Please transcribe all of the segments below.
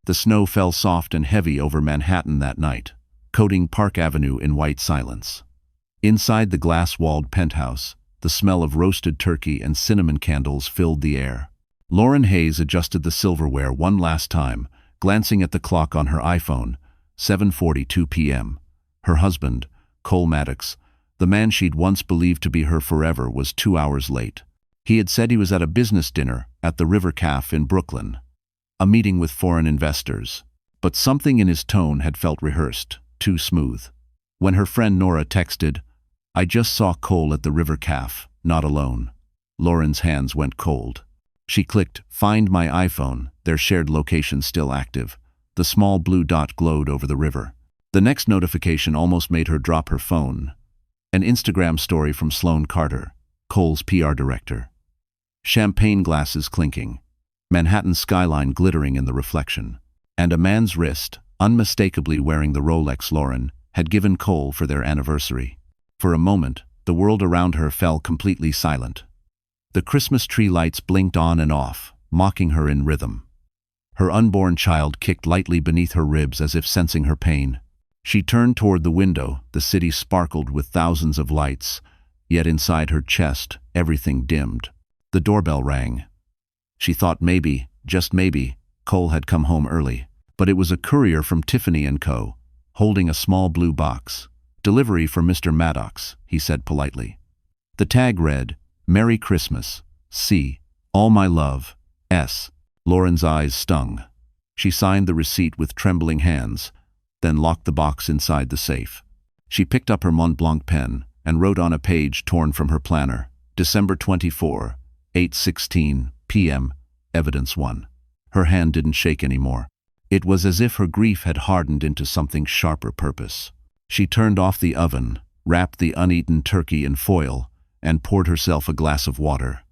The snow fell soft and heavy over Manhattan that night, coating Park Avenue in white silence. Inside the glass-walled penthouse, the smell of roasted turkey and cinnamon candles filled the air. Lauren Hayes adjusted the silverware one last time, glancing at the clock on her iPhone, 7:42 p.m. Her husband, Cole Maddox, the man she'd once believed to be her forever, was 2 hours late. He had said he was at a business dinner at the River Cafe in Brooklyn, a meeting with foreign investors. But something in his tone had felt rehearsed, too smooth. When her friend Nora texted, "I just saw Cole at the River Cafe, not alone," Lauren's hands went cold. She clicked, "Find my iPhone," their shared location still active. The small blue dot glowed over the river. The next notification almost made her drop her phone. An Instagram story from Sloane Carter, Cole's PR director. Champagne glasses clinking, Manhattan's skyline glittering in the reflection, and a man's wrist, unmistakably wearing the Rolex Lauren had given Cole for their anniversary. For a moment, the world around her fell completely silent. The Christmas tree lights blinked on and off, mocking her in rhythm. Her unborn child kicked lightly beneath her ribs as if sensing her pain. She turned toward the window. The city sparkled with thousands of lights, yet inside her chest, everything dimmed. The doorbell rang. She thought maybe, just maybe, Cole had come home early. But it was a courier from Tiffany & Co., holding a small blue box. "Delivery for Mr. Maddox," he said politely. The tag read, "Merry Christmas, C. All my love, S." Lauren's eyes stung. She signed the receipt with trembling hands, then locked the box inside the safe. She picked up her Mont Blanc pen and wrote on a page torn from her planner, December 24, 8:16 p.m., Evidence 1. Her hand didn't shake anymore. It was as if her grief had hardened into something sharper purpose. She turned off the oven, wrapped the uneaten turkey in foil, and poured herself a glass of water.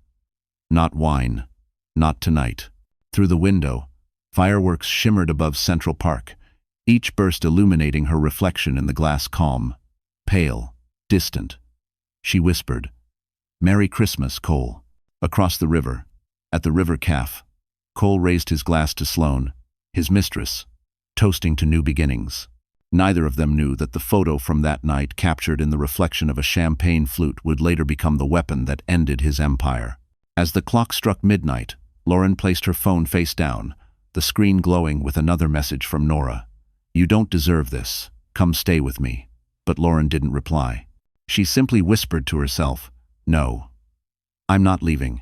Not wine. Not tonight. Through the window, fireworks shimmered above Central Park, each burst illuminating her reflection in the glass calm. Pale, distant. She whispered, "Merry Christmas, Cole." Across the river, at the River Cafe, Cole raised his glass to Sloane, his mistress, toasting to new beginnings. Neither of them knew that the photo from that night, captured in the reflection of a champagne flute, would later become the weapon that ended his empire. As the clock struck midnight, Lauren placed her phone face down, the screen glowing with another message from Nora. "You don't deserve this. Come stay with me." But Lauren didn't reply. She simply whispered to herself, "No. I'm not leaving.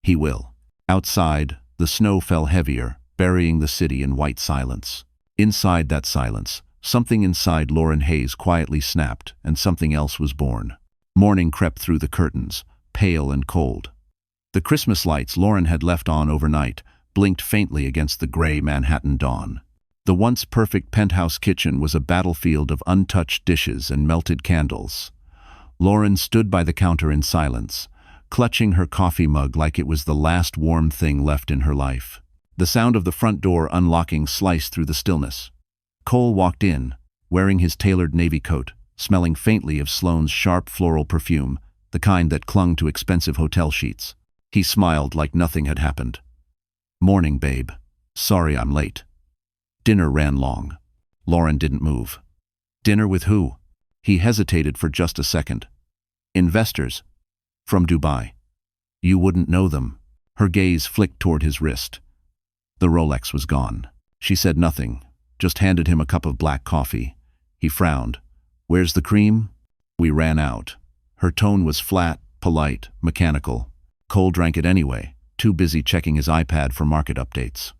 He will." Outside, the snow fell heavier, burying the city in white silence. Inside that silence, something inside Lauren Hayes quietly snapped, and something else was born. Morning crept through the curtains, pale and cold. The Christmas lights Lauren had left on overnight blinked faintly against the gray Manhattan dawn. The once perfect penthouse kitchen was a battlefield of untouched dishes and melted candles. Lauren stood by the counter in silence, clutching her coffee mug like it was the last warm thing left in her life. The sound of the front door unlocking sliced through the stillness. Cole walked in, wearing his tailored navy coat, smelling faintly of Sloane's sharp floral perfume, the kind that clung to expensive hotel sheets. He smiled like nothing had happened. "Morning, babe. Sorry I'm late." Dinner ran long. Lauren didn't move. "Dinner with who?" He hesitated for just a second. "Investors. From Dubai." "You wouldn't know them." Her gaze flicked toward his wrist. The Rolex was gone. She said nothing, just handed him a cup of black coffee. He frowned. "Where's the cream?" "We ran out." Her tone was flat, polite, mechanical. Cole drank it anyway, too busy checking his iPad for market updates.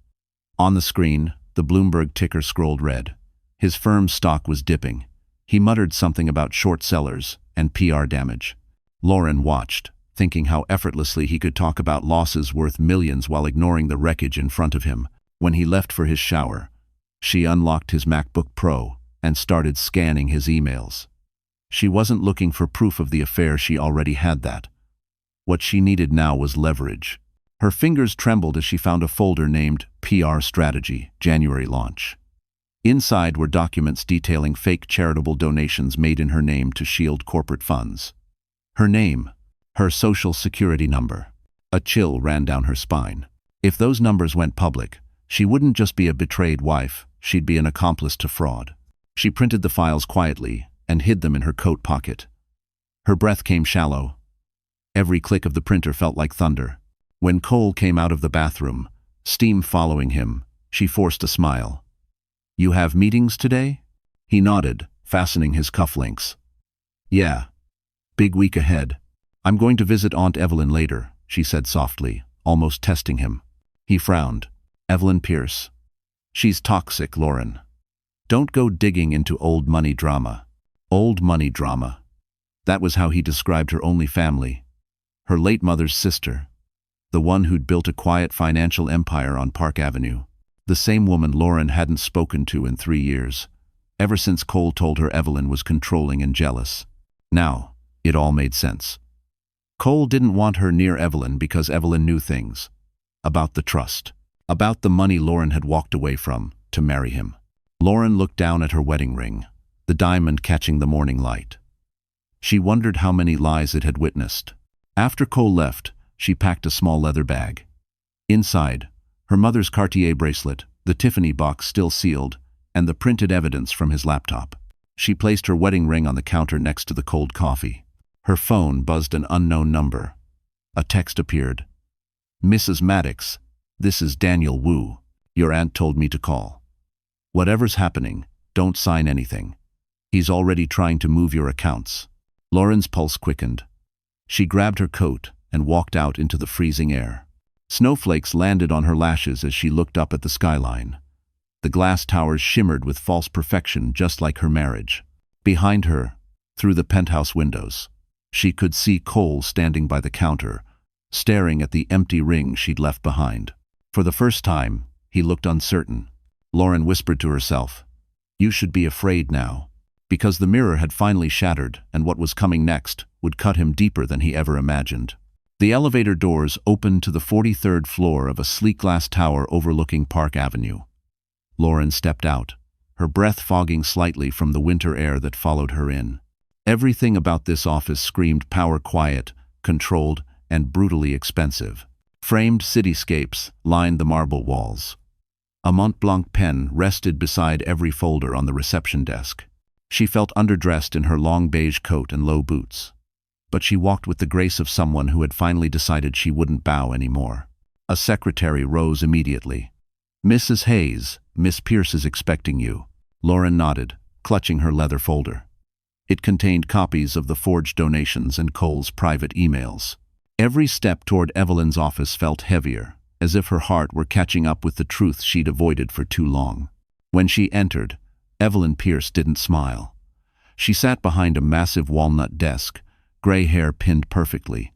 On the screen, the Bloomberg ticker scrolled red. His firm's stock was dipping. He muttered something about short sellers and PR damage. Lauren watched, thinking how effortlessly he could talk about losses worth millions while ignoring the wreckage in front of him. When he left for his shower, she unlocked his MacBook Pro and started scanning his emails. She wasn't looking for proof of the affair, she already had that. What she needed now was leverage. Her fingers trembled as she found a folder named PR Strategy, January Launch. Inside were documents detailing fake charitable donations made in her name to shield corporate funds. Her name, her social security number. A chill ran down her spine. If those numbers went public, She wouldn't just be a betrayed wife, she'd be an accomplice to fraud. She printed the files quietly and hid them in her coat pocket. Her breath came shallow. Every click of the printer felt like thunder. When Cole came out of the bathroom, steam following him, she forced a smile. "You have meetings today?" He nodded, fastening his cufflinks. "Yeah. Big week ahead. I'm going to visit Aunt Evelyn later," she said softly, almost testing him. He frowned. "Evelyn Pierce. She's toxic, Lauren. Don't go digging into old money drama." Old money drama. That was how he described her only family. Her late mother's sister. The one who'd built a quiet financial empire on Park Avenue. The same woman Lauren hadn't spoken to in 3 years, ever since Cole told her Evelyn was controlling and jealous. Now, it all made sense. Cole didn't want her near Evelyn because Evelyn knew things. About the trust. About the money Lauren had walked away from to marry him. Lauren looked down at her wedding ring, the diamond catching the morning light. She wondered how many lies it had witnessed. After Cole left, she packed a small leather bag. Inside, her mother's Cartier bracelet, the Tiffany box still sealed, and the printed evidence from his laptop. She placed her wedding ring on the counter next to the cold coffee. Her phone buzzed an unknown number. A text appeared. "Mrs. Maddox, this is Daniel Wu. Your aunt told me to call. Whatever's happening, don't sign anything. He's already trying to move your accounts." Lauren's pulse quickened. She grabbed her coat and walked out into the freezing air. Snowflakes landed on her lashes as she looked up at the skyline. The glass towers shimmered with false perfection, just like her marriage. Behind her, through the penthouse windows, she could see Cole standing by the counter, staring at the empty ring she'd left behind. For the first time, he looked uncertain. Lauren whispered to herself, "You should be afraid now," because the mirror had finally shattered, and what was coming next would cut him deeper than he ever imagined. The elevator doors opened to the 43rd floor of a sleek glass tower overlooking Park Avenue. Lauren stepped out, her breath fogging slightly from the winter air that followed her in. Everything about this office screamed power, quiet, controlled, and brutally expensive. Framed cityscapes lined the marble walls. A Mont Blanc pen rested beside every folder on the reception desk. She felt underdressed in her long beige coat and low boots. But she walked with the grace of someone who had finally decided she wouldn't bow anymore. A secretary rose immediately. "Mrs. Hayes, Miss Pierce is expecting you." Lauren nodded, clutching her leather folder. It contained copies of the forged donations and Cole's private emails. Every step toward Evelyn's office felt heavier, as if her heart were catching up with the truth she'd avoided for too long. When she entered, Evelyn Pierce didn't smile. She sat behind a massive walnut desk, gray hair pinned perfectly,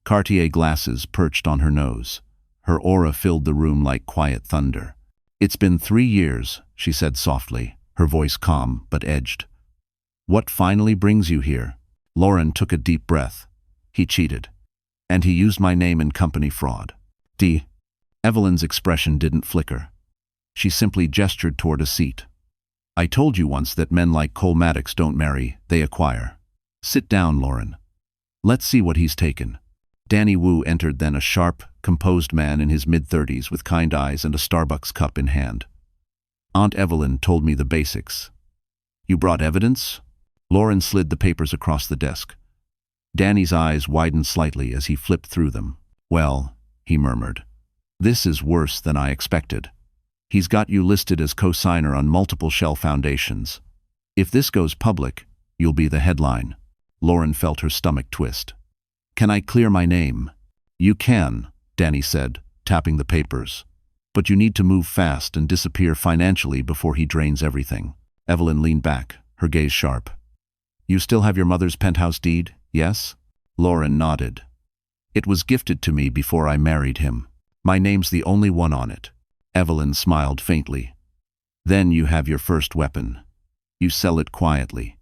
Cartier glasses perched on her nose. Her aura filled the room like quiet thunder. "It's been 3 years," she said softly, her voice calm but edged. "What finally brings you here?" Lauren took a deep breath. "He cheated. And he used my name in company fraud." Evelyn's expression didn't flicker. She simply gestured toward a seat. "I told you once that men like Cole Maddox don't marry, they acquire. Sit down, Lauren. Let's see what he's taken." Danny Wu entered then, a sharp, composed man in his mid-30s with kind eyes and a Starbucks cup in hand. "Aunt Evelyn told me the basics." "You brought evidence?" Lauren slid the papers across the desk. Danny's eyes widened slightly as he flipped through them. "Well," he murmured, "this is worse than I expected. He's got you listed as co-signer on multiple shell foundations. If this goes public, you'll be the headline." Lauren felt her stomach twist. "Can I clear my name?" "You can," Danny said, tapping the papers. "But you need to move fast and disappear financially before he drains everything." Evelyn leaned back, her gaze sharp. "You still have your mother's penthouse deed, yes?" Lauren nodded. "It was gifted to me before I married him. My name's the only one on it." Evelyn smiled faintly. "Then you have your first weapon. You sell it quietly.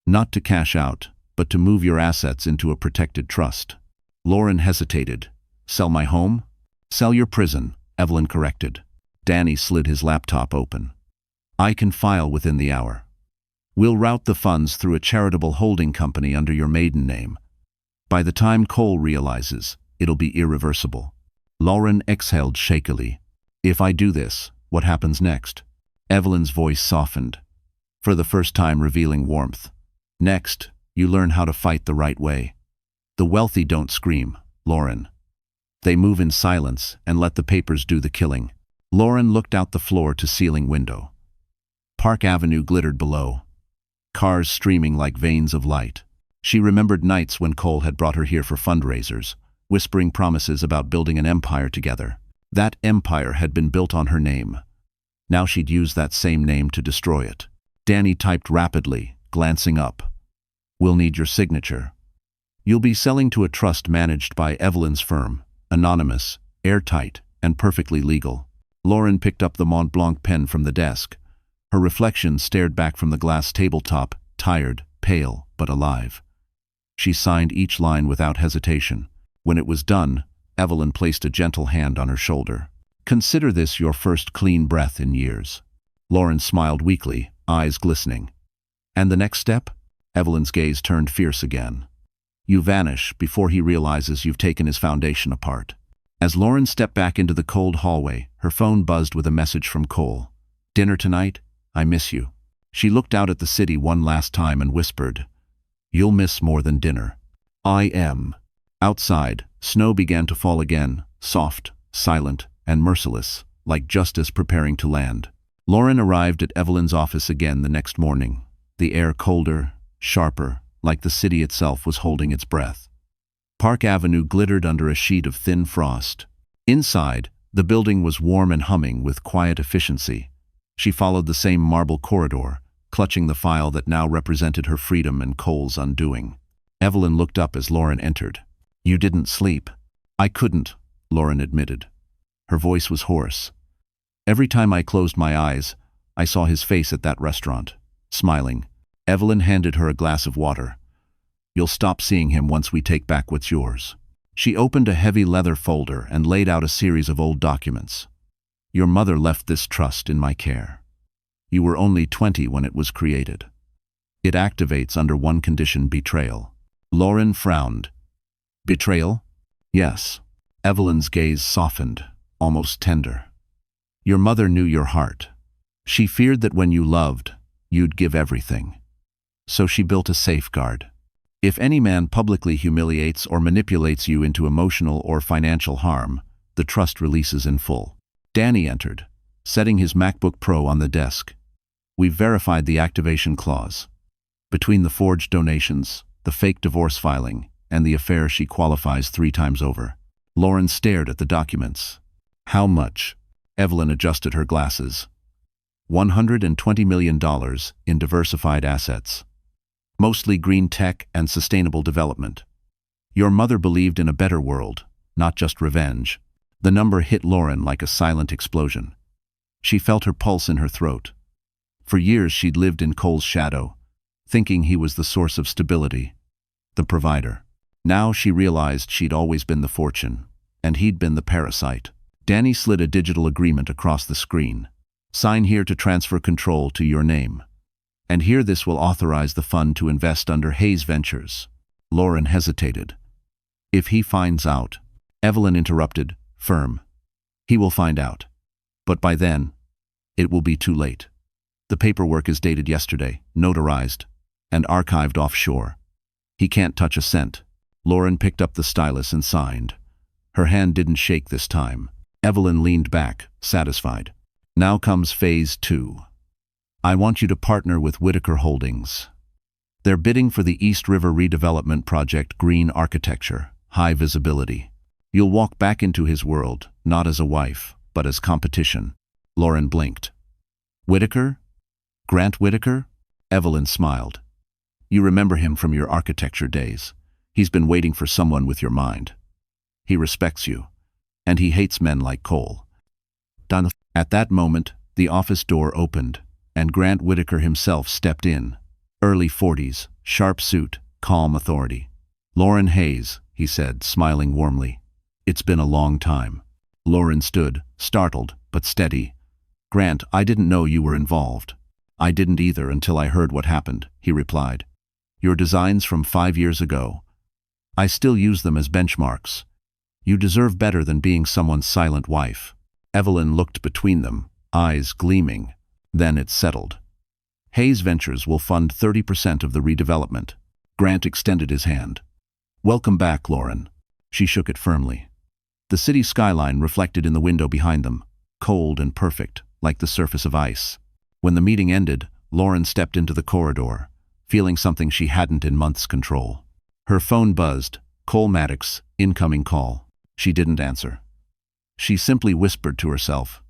Not to cash out, but to move your assets into a protected trust." Lauren hesitated. "Sell my home?" "Sell your prison," Evelyn corrected. Danny slid his laptop open. "I can file within the hour. We'll route the funds through a charitable holding company under your maiden name. By the time Cole realizes, it'll be irreversible." Lauren exhaled shakily. If I do this, what happens next? Evelyn's voice softened, for the first time revealing warmth. Next, you learn how to fight the right way. The wealthy don't scream, Lauren. They move in silence and let the papers do the killing. Lauren looked out the floor-to-ceiling window. Park Avenue glittered below, cars streaming like veins of light. She remembered nights when Cole had brought her here for fundraisers, whispering promises about building an empire together. That empire had been built on her name. Now she'd use that same name to destroy it. Danny typed rapidly, glancing up. We'll need your signature. You'll be selling to a trust managed by Evelyn's firm, anonymous, airtight, and perfectly legal. Lauren picked up the Mont Blanc pen from the desk. Her reflection stared back from the glass tabletop, tired, pale, but alive. She signed each line without hesitation. When it was done, Evelyn placed a gentle hand on her shoulder. Consider this your first clean breath in years. Lauren smiled weakly, eyes glistening. And the next step? Evelyn's gaze turned fierce again. You vanish before he realizes you've taken his foundation apart. As Lauren stepped back into the cold hallway, her phone buzzed with a message from Cole. Dinner tonight? I miss you. She looked out at the city one last time and whispered, You'll miss more than dinner. I am. Outside, snow began to fall again, soft, silent, and merciless, like justice preparing to land. Lauren arrived at Evelyn's office again the next morning, the air colder, sharper, like the city itself was holding its breath. Park Avenue glittered under a sheet of thin frost. Inside, the building was warm and humming with quiet efficiency. She followed the same marble corridor, clutching the file that now represented her freedom and Cole's undoing. Evelyn looked up as Lauren entered. You didn't sleep. I couldn't, Lauren admitted. Her voice was hoarse. Every time I closed my eyes, I saw his face at that restaurant, smiling. Evelyn handed her a glass of water. You'll stop seeing him once we take back what's yours. She opened a heavy leather folder and laid out a series of old documents. Your mother left this trust in my care. You were only 20 when it was created. It activates under one condition: betrayal. Lauren frowned. Betrayal? Yes. Evelyn's gaze softened, almost tender. Your mother knew your heart. She feared that when you loved, you'd give everything. So she built a safeguard. If any man publicly humiliates or manipulates you into emotional or financial harm, the trust releases in full. Danny entered, setting his MacBook Pro on the desk. We've verified the activation clause. Between the forged donations, the fake divorce filing, and the affair, she qualifies 3 times over. Lauren stared at the documents. How much? Evelyn adjusted her glasses. $120 million in diversified assets. Mostly green tech and sustainable development. Your mother believed in a better world, not just revenge. The number hit Lauren like a silent explosion. She felt her pulse in her throat. For years she'd lived in Cole's shadow, thinking he was the source of stability, the provider. Now she realized she'd always been the fortune, and he'd been the parasite. Danny slid a digital agreement across the screen. Sign here to transfer control to your name. And here, this will authorize the fund to invest under Hayes Ventures. Lauren hesitated. If he finds out, Evelyn interrupted, firm. He will find out. But by then, it will be too late. The paperwork is dated yesterday, notarized, and archived offshore. He can't touch a cent. Lauren picked up the stylus and signed. Her hand didn't shake this time. Evelyn leaned back, satisfied. Now comes phase 2. I want you to partner with Whitaker Holdings. They're bidding for the East River redevelopment project, green architecture, high visibility. You'll walk back into his world, not as a wife, but as competition. Lauren blinked. Whitaker? Grant Whitaker? Evelyn smiled. You remember him from your architecture days. He's been waiting for someone with your mind. He respects you, and he hates men like Cole. Done. At that moment, the office door opened, and Grant Whitaker himself stepped in. Early 40s, sharp suit, calm authority. Lauren Hayes, he said, smiling warmly. It's been a long time. Lauren stood, startled, but steady. Grant, I didn't know you were involved. I didn't either until I heard what happened, he replied. Your designs from 5 years ago. I still use them as benchmarks. You deserve better than being someone's silent wife. Evelyn looked between them, eyes gleaming. Then it settled. Hayes Ventures will fund 30% of the redevelopment. Grant extended his hand. Welcome back, Lauren. She shook it firmly. The city skyline reflected in the window behind them, cold and perfect, like the surface of ice. When the meeting ended, Lauren stepped into the corridor, feeling something she hadn't in months control. Her phone buzzed. Cole Maddox, incoming call. She didn't answer. She simply whispered to herself,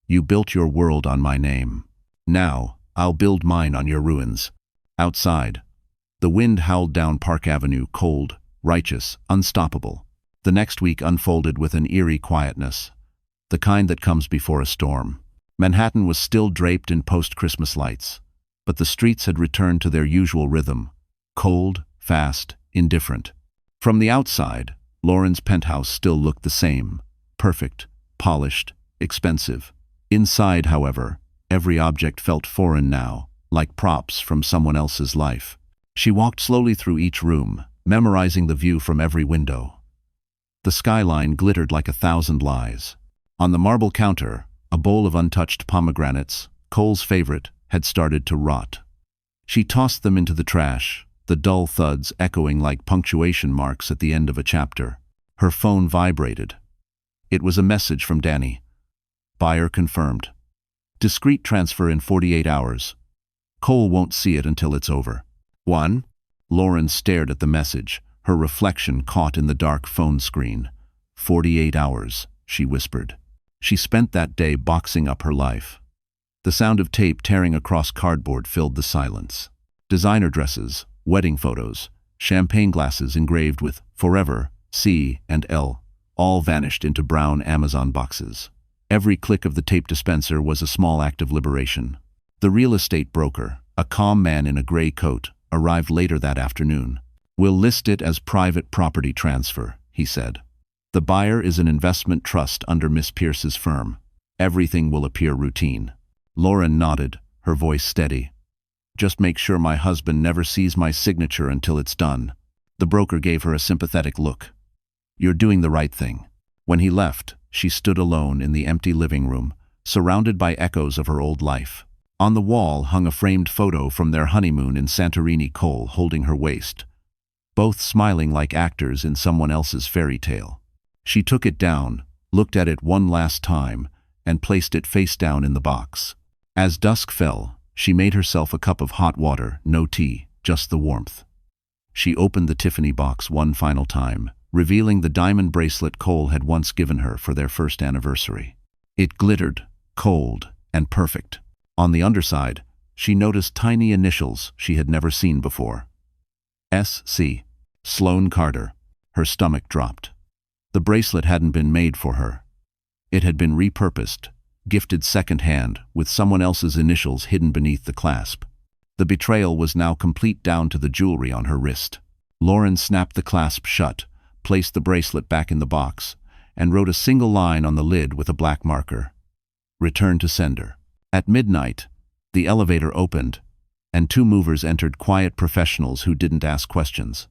"You built your world on my name. Now, I'll build mine on your ruins." Outside, the wind howled down Park Avenue, cold, righteous, unstoppable. The next week unfolded with an eerie quietness, the kind that comes before a storm. Manhattan was still draped in post-Christmas lights, but the streets had returned to their usual rhythm, cold, fast, indifferent. From the outside, Lauren's penthouse still looked the same, perfect, polished, expensive. Inside, however, every object felt foreign now, like props from someone else's life. She walked slowly through each room, memorizing the view from every window. The skyline glittered like 1,000 lies. On the marble counter, a bowl of untouched pomegranates, Cole's favorite, had started to rot. She tossed them into the trash, the dull thuds echoing like punctuation marks at the end of a chapter. Her phone vibrated. It was a message from Danny. Buyer confirmed. Discreet transfer in 48 hours. Cole won't see it until it's over. 1. Lauren stared at the message, her reflection caught in the dark phone screen. 48 hours, she whispered. She spent that day boxing up her life. The sound of tape tearing across cardboard filled the silence. Designer dresses, wedding photos, champagne glasses engraved with Forever, C, and L, all vanished into brown Amazon boxes. Every click of the tape dispenser was a small act of liberation. The real estate broker, a calm man in a gray coat, arrived later that afternoon. "We'll list it as private property transfer," he said. "The buyer is an investment trust under Miss Pierce's firm. Everything will appear routine." Lauren nodded, her voice steady. "Just make sure my husband never sees my signature until it's done." The broker gave her a sympathetic look. "You're doing the right thing." When he left, she stood alone in the empty living room, surrounded by echoes of her old life. On the wall hung a framed photo from their honeymoon in Santorini, Cole holding her waist, both smiling like actors in someone else's fairy tale. She took it down, looked at it one last time, and placed it face down in the box. As dusk fell, she made herself a cup of hot water, no tea, just the warmth. She opened the Tiffany box one final time, revealing the diamond bracelet Cole had once given her for their first anniversary. It glittered, cold, and perfect. On the underside, she noticed tiny initials she had never seen before. S.C. Sloane Carter. Her stomach dropped. The bracelet hadn't been made for her. It had been repurposed, gifted second-hand, with someone else's initials hidden beneath the clasp. The betrayal was now complete down to the jewelry on her wrist. Lauren snapped the clasp shut, placed the bracelet back in the box, and wrote a single line on the lid with a black marker. Return to sender. At midnight, the elevator opened, and 2 movers entered, quiet professionals who didn't ask questions.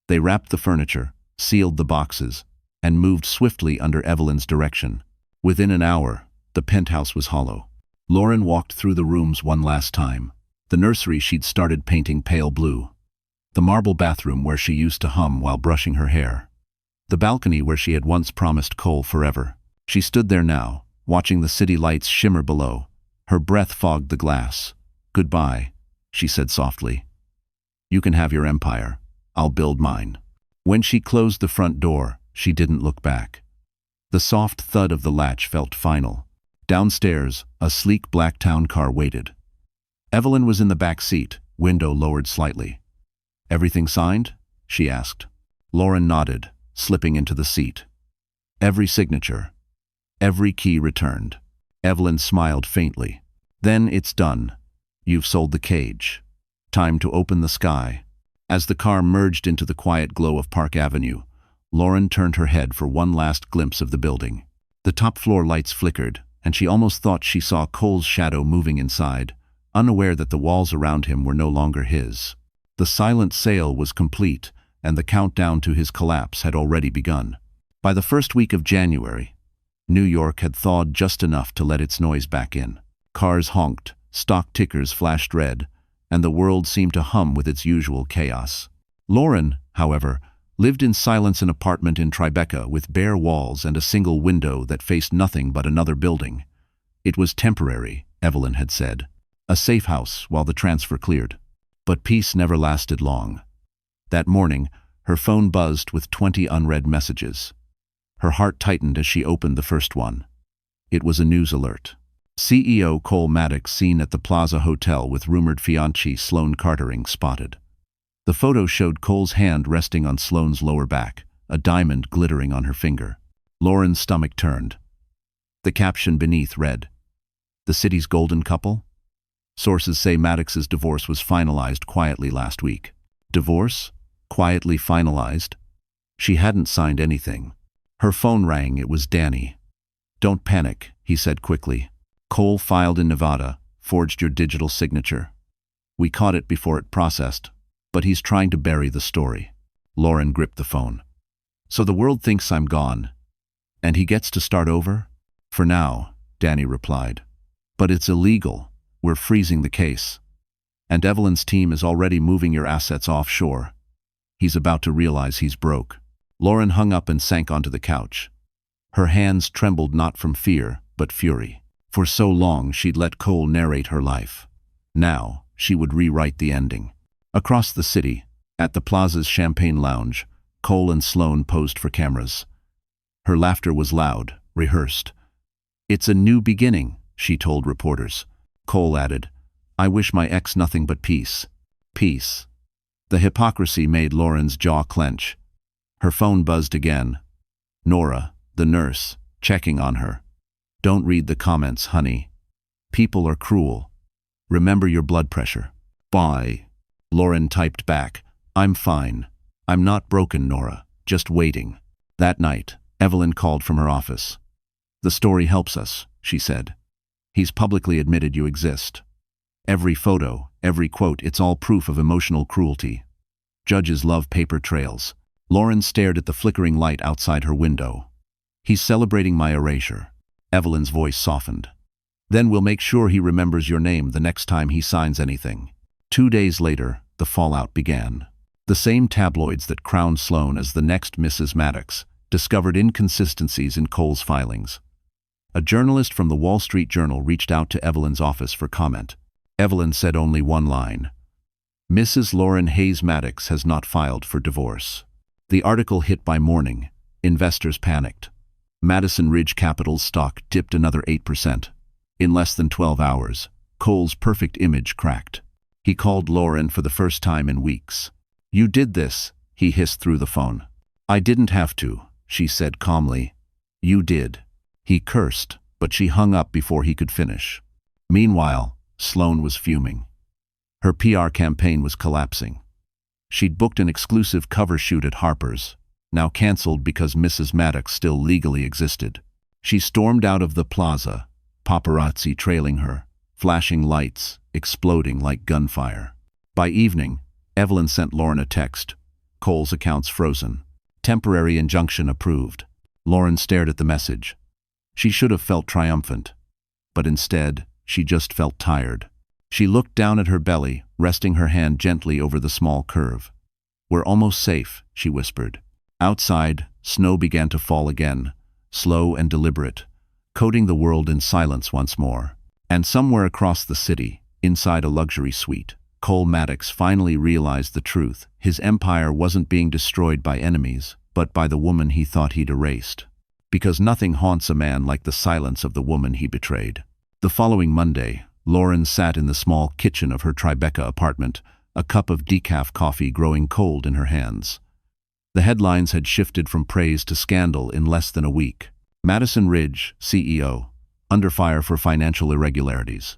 They wrapped the furniture, sealed the boxes, and moved swiftly under Evelyn's direction. Within an hour, the penthouse was hollow. Lauren walked through the rooms one last time. The nursery she'd started painting pale blue. The marble bathroom where she used to hum while brushing her hair. The balcony where she had once promised Cole forever. She stood there now, watching the city lights shimmer below. Her breath fogged the glass. "Goodbye," she said softly. "You can have your empire. I'll build mine." When she closed the front door, she didn't look back. The soft thud of the latch felt final. Downstairs, a sleek black town car waited. Evelyn was in the back seat, window lowered slightly. "Everything signed?" she asked. Lauren nodded, slipping into the seat. "Every signature. Every key returned." Evelyn smiled faintly. "Then it's done. You've sold the cage. Time to open the sky." As the car merged into the quiet glow of Park Avenue, Lauren turned her head for one last glimpse of the building. The top-floor lights flickered, and she almost thought she saw Cole's shadow moving inside, unaware that the walls around him were no longer his. The silent sale was complete, and the countdown to his collapse had already begun. By the first week of January, New York had thawed just enough to let its noise back in. Cars honked, stock tickers flashed red, and the world seemed to hum with its usual chaos. Lauren, however, lived in silence in an apartment in Tribeca with bare walls and a single window that faced nothing but another building. It was temporary, Evelyn had said. A safe house while the transfer cleared. But peace never lasted long. That morning, her phone buzzed with 20 unread messages. Her heart tightened as she opened the first one. It was a news alert. CEO Cole Maddox seen at the Plaza Hotel with rumored fiancée Sloane Cartering spotted. The photo showed Cole's hand resting on Sloane's lower back, a diamond glittering on her finger. Lauren's stomach turned. The caption beneath read, "The city's golden couple?" Sources say Maddox's divorce was finalized quietly last week. Divorce? Quietly finalized? She hadn't signed anything. Her phone rang. It was Danny. "Don't panic," he said quickly. "Cole filed in Nevada, forged your digital signature. We caught it before it processed, but he's trying to bury the story." Lauren gripped the phone. "So the world thinks I'm gone, and he gets to start over?" "For now," Danny replied. "But it's illegal. We're freezing the case. And Evelyn's team is already moving your assets offshore. He's about to realize he's broke." Lauren hung up and sank onto the couch. Her hands trembled not from fear, but fury. For so long she'd let Cole narrate her life. Now she would rewrite the ending. Across the city, at the Plaza's Champagne Lounge, Cole and Sloane posed for cameras. Her laughter was loud, rehearsed. "It's a new beginning," she told reporters. Cole added, "I wish my ex nothing but peace." Peace. The hypocrisy made Lauren's jaw clench. Her phone buzzed again. Nora, the nurse, checking on her. "Don't read the comments, honey. People are cruel. Remember your blood pressure." "Bye." Lauren typed back, "I'm fine. I'm not broken, Nora. Just waiting." That night, Evelyn called from her office. "The story helps us," she said. "He's publicly admitted you exist. Every photo, every quote, it's all proof of emotional cruelty. Judges love paper trails." Lauren stared at the flickering light outside her window. "He's celebrating my erasure." Evelyn's voice softened. "Then we'll make sure he remembers your name the next time he signs anything." 2 days later, the fallout began. The same tabloids that crowned Sloane as the next Mrs. Maddox discovered inconsistencies in Cole's filings. A journalist from the Wall Street Journal reached out to Evelyn's office for comment. Evelyn said only one line. "Mrs. Lauren Hayes Maddox has not filed for divorce." The article hit by morning. Investors panicked. Madison Ridge Capital's stock dipped another 8%. In less than 12 hours, Cole's perfect image cracked. He called Lauren for the first time in weeks. "You did this," he hissed through the phone. "I didn't have to," she said calmly. "You did." He cursed, but she hung up before he could finish. Meanwhile, Sloane was fuming. Her PR campaign was collapsing. She'd booked an exclusive cover shoot at Harper's, now canceled because Mrs. Maddox still legally existed. She stormed out of the plaza, paparazzi trailing her, flashing lights, exploding like gunfire. By evening, Evelyn sent Lauren a text. Cole's accounts frozen. Temporary injunction approved. Lauren stared at the message. She should have felt triumphant. But instead, she just felt tired. She looked down at her belly, resting her hand gently over the small curve. "We're almost safe," she whispered. Outside, snow began to fall again, slow and deliberate, coating the world in silence once more. And somewhere across the city, inside a luxury suite, Cole Maddox finally realized the truth. His empire wasn't being destroyed by enemies, but by the woman he thought he'd erased. Because nothing haunts a man like the silence of the woman he betrayed. The following Monday, Lauren sat in the small kitchen of her Tribeca apartment, a cup of decaf coffee growing cold in her hands. The headlines had shifted from praise to scandal in less than a week. Madison Ridge, CEO, under fire for financial irregularities.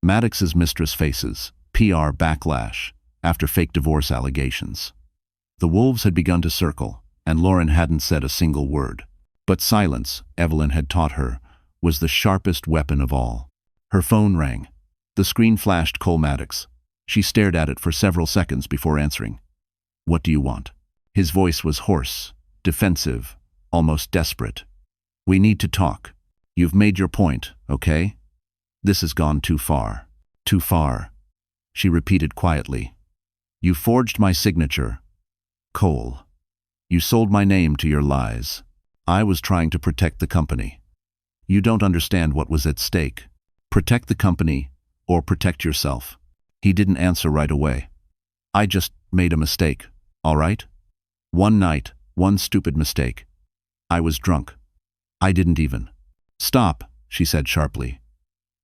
Maddox's mistress faces PR backlash after fake divorce allegations. The wolves had begun to circle, and Lauren hadn't said a single word. But silence, Evelyn had taught her, was the sharpest weapon of all. Her phone rang. The screen flashed Cole Maddox. She stared at it for several seconds before answering. "What do you want?" His voice was hoarse, defensive, almost desperate. We need to talk. You've made your point, okay? This has gone too far. Too far, she repeated quietly. You forged my signature, Cole. You sold my name to your lies. I was trying to protect the company. You don't understand what was at stake. Protect the company or protect yourself. He didn't answer right away. I just made a mistake, all right? One night, one stupid mistake. I was drunk. I didn't even. Stop, she said sharply.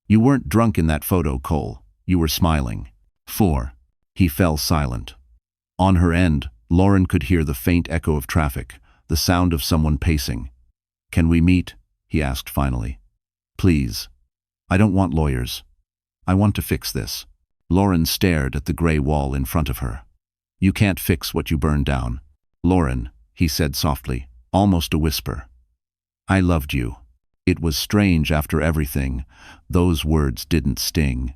You weren't drunk in that photo, Cole. You were smiling. 4. He fell silent. On her end, Lauren could hear the faint echo of traffic, the sound of someone pacing. Can we meet? He asked finally. Please. I don't want lawyers. I want to fix this. Lauren stared at the gray wall in front of her. You can't fix what you burned down. Lauren, he said softly, almost a whisper. I loved you. It was strange after everything. Those words didn't sting.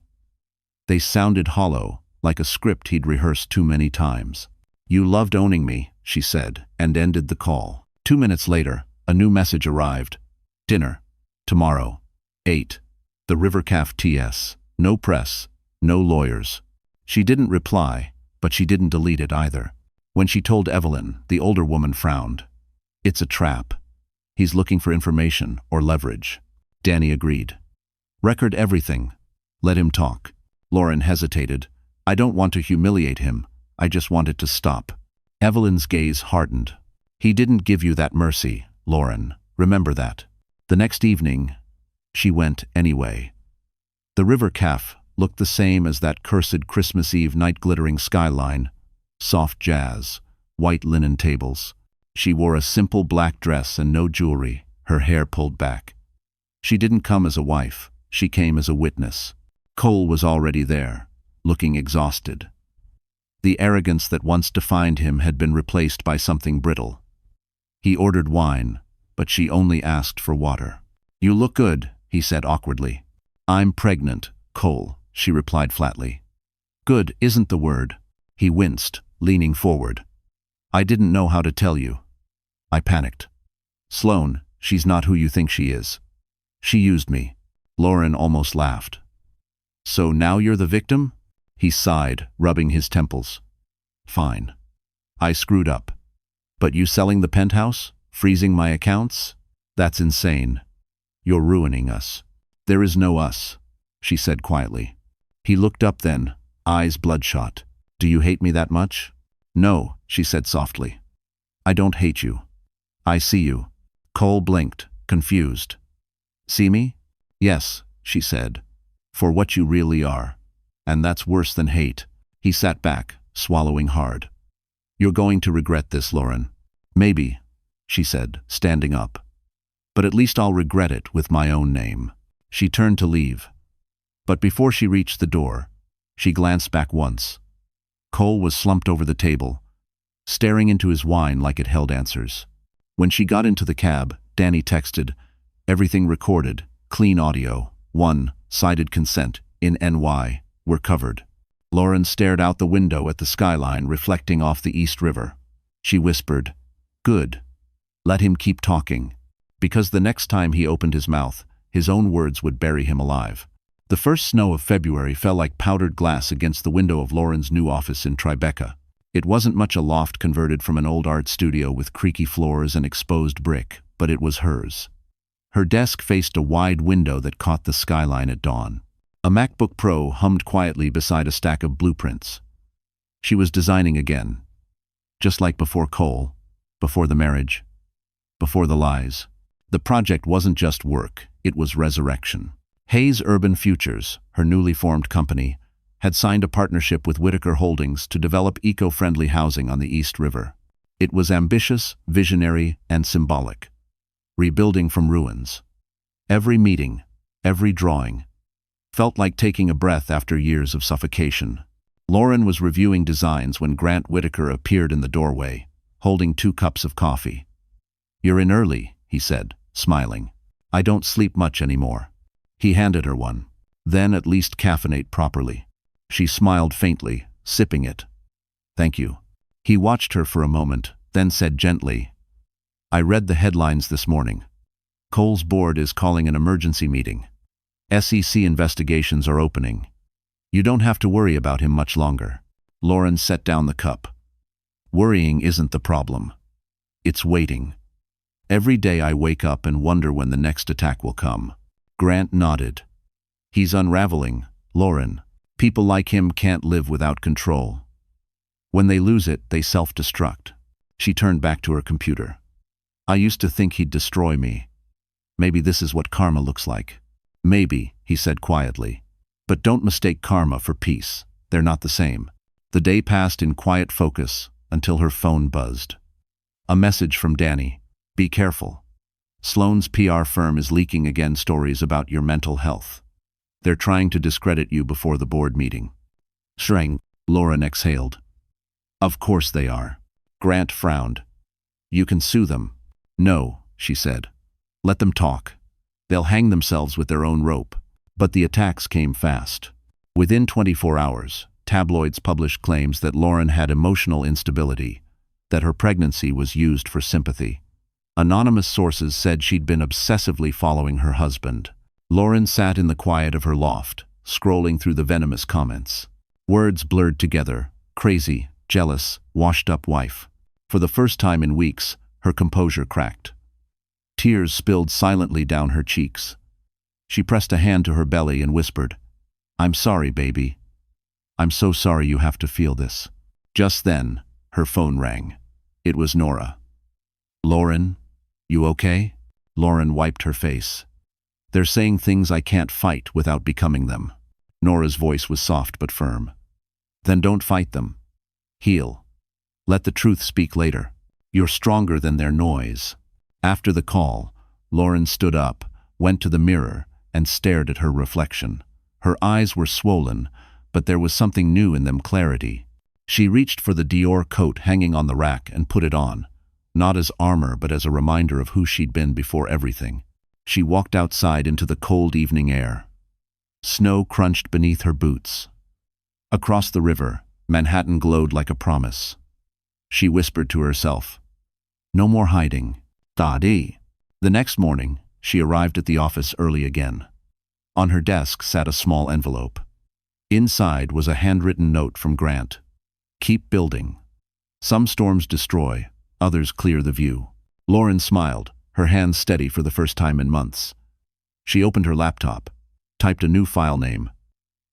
They sounded hollow, like a script he'd rehearsed too many times. You loved owning me, she said, and ended the call. 2 minutes later, a new message arrived. Dinner. Tomorrow. 8. The River Calf TS. No press. No lawyers. She didn't reply, but she didn't delete it either. When she told Evelyn, the older woman frowned. It's a trap. He's looking for information or leverage. Danny agreed. Record everything. Let him talk. Lauren hesitated. I don't want to humiliate him. I just want it to stop. Evelyn's gaze hardened. He didn't give you that mercy, Lauren. Remember that. The next evening, she went anyway. The River Calf looked the same as that cursed Christmas Eve night-glittering skyline. Soft jazz, white linen tables. She wore a simple black dress and no jewelry, her hair pulled back. She didn't come as a wife. She came as a witness. Cole was already there, looking exhausted. The arrogance that once defined him had been replaced by something brittle. He ordered wine, but she only asked for water. You look good, he said awkwardly. I'm pregnant, Cole, she replied flatly. Good isn't the word. He winced, leaning forward. I didn't know how to tell you. I panicked. Sloane, she's not who you think she is. She used me. Lauren almost laughed. So now you're the victim? He sighed, rubbing his temples. Fine. I screwed up. But you selling the penthouse? Freezing my accounts? That's insane. You're ruining us. There is no us, she said quietly. He looked up then, eyes bloodshot. Do you hate me that much? No, she said softly. I don't hate you. I see you. Cole blinked, confused. See me? Yes, she said. For what you really are. And that's worse than hate. He sat back, swallowing hard. You're going to regret this, Lauren. Maybe, she said, standing up. But at least I'll regret it with my own name. She turned to leave. But before she reached the door, she glanced back once. Cole was slumped over the table, staring into his wine like it held answers. When she got into the cab, Danny texted, everything recorded, clean audio, 1, cited consent, in NY, we're covered. Lauren stared out the window at the skyline reflecting off the East River. She whispered, good. Let him keep talking. Because the next time he opened his mouth, his own words would bury him alive. The first snow of February fell like powdered glass against the window of Lauren's new office in Tribeca. It wasn't much a loft converted from an old art studio with creaky floors and exposed brick, but it was hers. Her desk faced a wide window that caught the skyline at dawn. A MacBook Pro hummed quietly beside a stack of blueprints. She was designing again. Just like before Cole, before the marriage, before the lies. The project wasn't just work, it was resurrection. Hayes Urban Futures, her newly formed company, had signed a partnership with Whitaker Holdings to develop eco-friendly housing on the East River. It was ambitious, visionary, and symbolic. Rebuilding from ruins. Every meeting, every drawing, felt like taking a breath after years of suffocation. Lauren was reviewing designs when Grant Whitaker appeared in the doorway, holding 2 cups of coffee. You're in early, he said, smiling. I don't sleep much anymore. He handed her one. Then at least caffeinate properly. She smiled faintly, sipping it. Thank you. He watched her for a moment, then said gently, I read the headlines this morning. Cole's board is calling an emergency meeting. SEC investigations are opening. You don't have to worry about him much longer. Lauren set down the cup. Worrying isn't the problem. It's waiting. Every day I wake up and wonder when the next attack will come. Grant nodded. He's unraveling, Lauren. People like him can't live without control. When they lose it, they self-destruct. She turned back to her computer. I used to think he'd destroy me. Maybe this is what karma looks like. Maybe, he said quietly. But don't mistake karma for peace. They're not the same. The day passed in quiet focus until her phone buzzed. A message from Danny. Be careful. Sloan's PR firm is leaking again stories about your mental health. They're trying to discredit you before the board meeting. Shreng, Lauren exhaled. Of course they are. Grant frowned. You can sue them. No, she said. Let them talk. They'll hang themselves with their own rope. But the attacks came fast. Within 24 hours, tabloids published claims that Lauren had emotional instability, that her pregnancy was used for sympathy. Anonymous sources said she'd been obsessively following her husband. Lauren sat in the quiet of her loft, scrolling through the venomous comments. Words blurred together: crazy, jealous, washed-up wife. For the first time in weeks, her composure cracked. Tears spilled silently down her cheeks. She pressed a hand to her belly and whispered, I'm sorry, baby. I'm so sorry you have to feel this. Just then, her phone rang. It was Nora. Lauren, you okay? Lauren wiped her face. They're saying things I can't fight without becoming them. Nora's voice was soft but firm. Then don't fight them. Heal. Let the truth speak later. You're stronger than their noise. After the call, Lauren stood up, went to the mirror, and stared at her reflection. Her eyes were swollen, but there was something new in them: clarity. She reached for the Dior coat hanging on the rack and put it on, not as armor but as a reminder of who she'd been before everything. She walked outside into the cold evening air. Snow crunched beneath her boots. Across the river, Manhattan glowed like a promise. She whispered to herself, no more hiding. Daddy. The next morning, she arrived at the office early again. On her desk sat a small envelope. Inside was a handwritten note from Grant. Keep building. Some storms destroy, others clear the view. Lauren smiled, her hands steady for the first time in months. She opened her laptop, typed a new file name,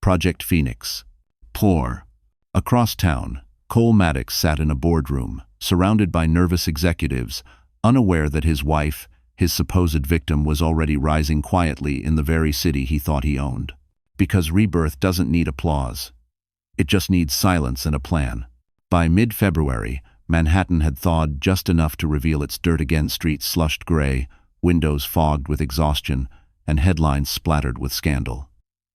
Project Phoenix. Poor. Across town, Cole Maddox sat in a boardroom, surrounded by nervous executives, unaware that his wife, his supposed victim, was already rising quietly in the very city he thought he owned. Because rebirth doesn't need applause. It just needs silence and a plan. By mid-February, Manhattan had thawed just enough to reveal its dirt again: streets slushed gray, windows fogged with exhaustion, and headlines splattered with scandal.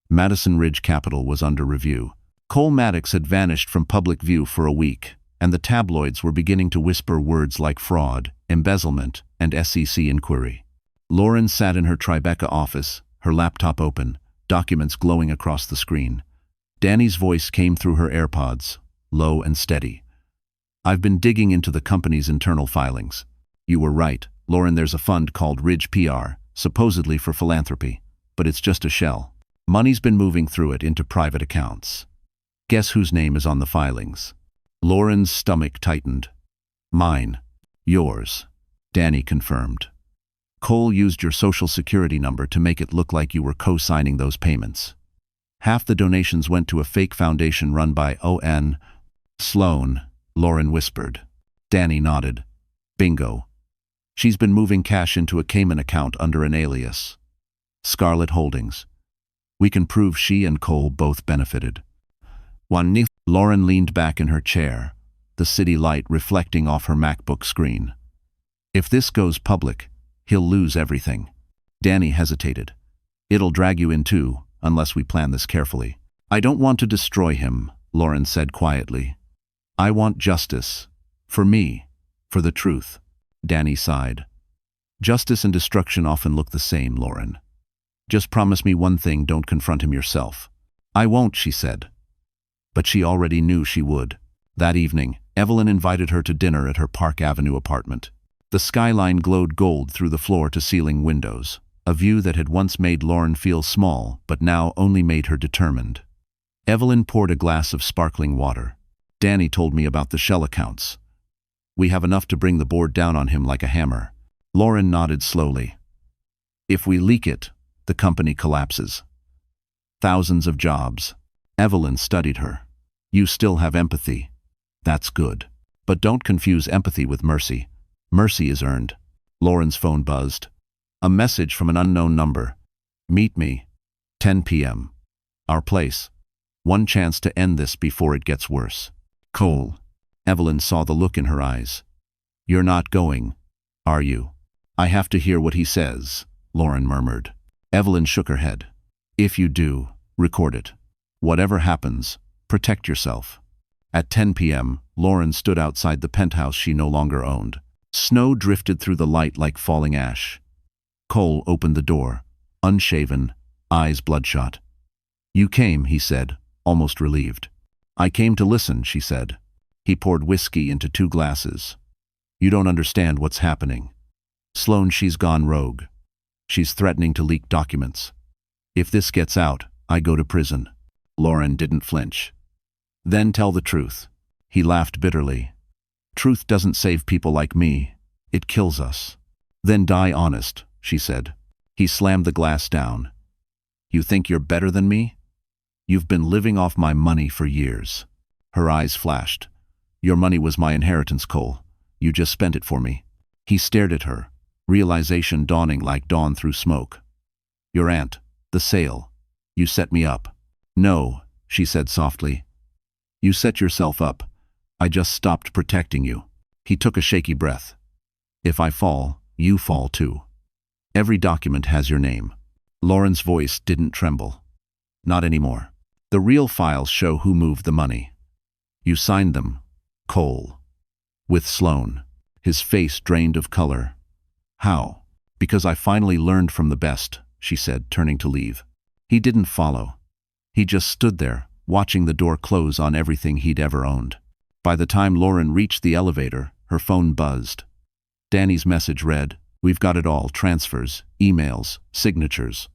Madison Ridge Capital was under review. Cole Maddox had vanished from public view for a week, and the tabloids were beginning to whisper words like fraud, embezzlement, and SEC inquiry. Lauren sat in her Tribeca office, her laptop open, documents glowing across the screen. Danny's voice came through her AirPods, low and steady. I've been digging into the company's internal filings. You were right, Lauren. There's a fund called Ridge PR, supposedly for philanthropy, but it's just a shell. Money's been moving through it into private accounts. Guess whose name is on the filings? Lauren's stomach tightened. Mine. Yours. Danny confirmed. Cole used your social security number to make it look like you were co-signing those payments. Half the donations went to a fake foundation run by O.N. Sloan, Lauren whispered. Danny nodded. Bingo. She's been moving cash into a Cayman account under an alias. Scarlet Holdings. We can prove she and Cole both benefited. Lauren leaned back in her chair, the city light reflecting off her MacBook screen. If this goes public, he'll lose everything. Danny hesitated. It'll drag you in too, unless we plan this carefully. I don't want to destroy him, Lauren said quietly. I want justice. For me. For the truth. Danny sighed. Justice and destruction often look the same, Lauren. Just promise me one thing: don't confront him yourself. I won't, she said. But she already knew she would. That evening, Evelyn invited her to dinner at her Park Avenue apartment. The skyline glowed gold through the floor-to-ceiling windows, a view that had once made Lauren feel small but now only made her determined. Evelyn poured a glass of sparkling water. Danny told me about the shell accounts. We have enough to bring the board down on him like a hammer. Lauren nodded slowly. If we leak it, the company collapses. Thousands of jobs. Evelyn studied her. You still have empathy. That's good. But don't confuse empathy with mercy. Mercy is earned. Lauren's phone buzzed. A message from an unknown number. Meet me. 10 p.m. Our place. One chance to end this before it gets worse. Cole. Evelyn saw the look in her eyes. You're not going, are you? I have to hear what he says, Lauren murmured. Evelyn shook her head. If you do, record it. Whatever happens, protect yourself. At 10 p.m., Lauren stood outside the penthouse she no longer owned. Snow drifted through the light like falling ash. Cole opened the door, unshaven, eyes bloodshot. You came, he said, almost relieved. I came to listen, she said. He poured whiskey into 2 glasses. You don't understand what's happening. Sloane, she's gone rogue. She's threatening to leak documents. If this gets out, I go to prison. Lauren didn't flinch. Then tell the truth. He laughed bitterly. Truth doesn't save people like me. It kills us. Then die honest, she said. He slammed the glass down. You think you're better than me? You've been living off my money for years. Her eyes flashed. Your money was my inheritance, Cole. You just spent it for me. He stared at her, realization dawning like dawn through smoke. Your aunt, the sale. You set me up. No, she said softly. You set yourself up. I just stopped protecting you. He took a shaky breath. If I fall, you fall too. Every document has your name. Lauren's voice didn't tremble. Not anymore. The real files show who moved the money. You signed them, Cole. With Sloane. His face drained of color. How? Because I finally learned from the best, she said, turning to leave. He didn't follow. He just stood there, watching the door close on everything he'd ever owned. By the time Lauren reached the elevator, her phone buzzed. Danny's message read, We've got it all, transfers, emails, signatures.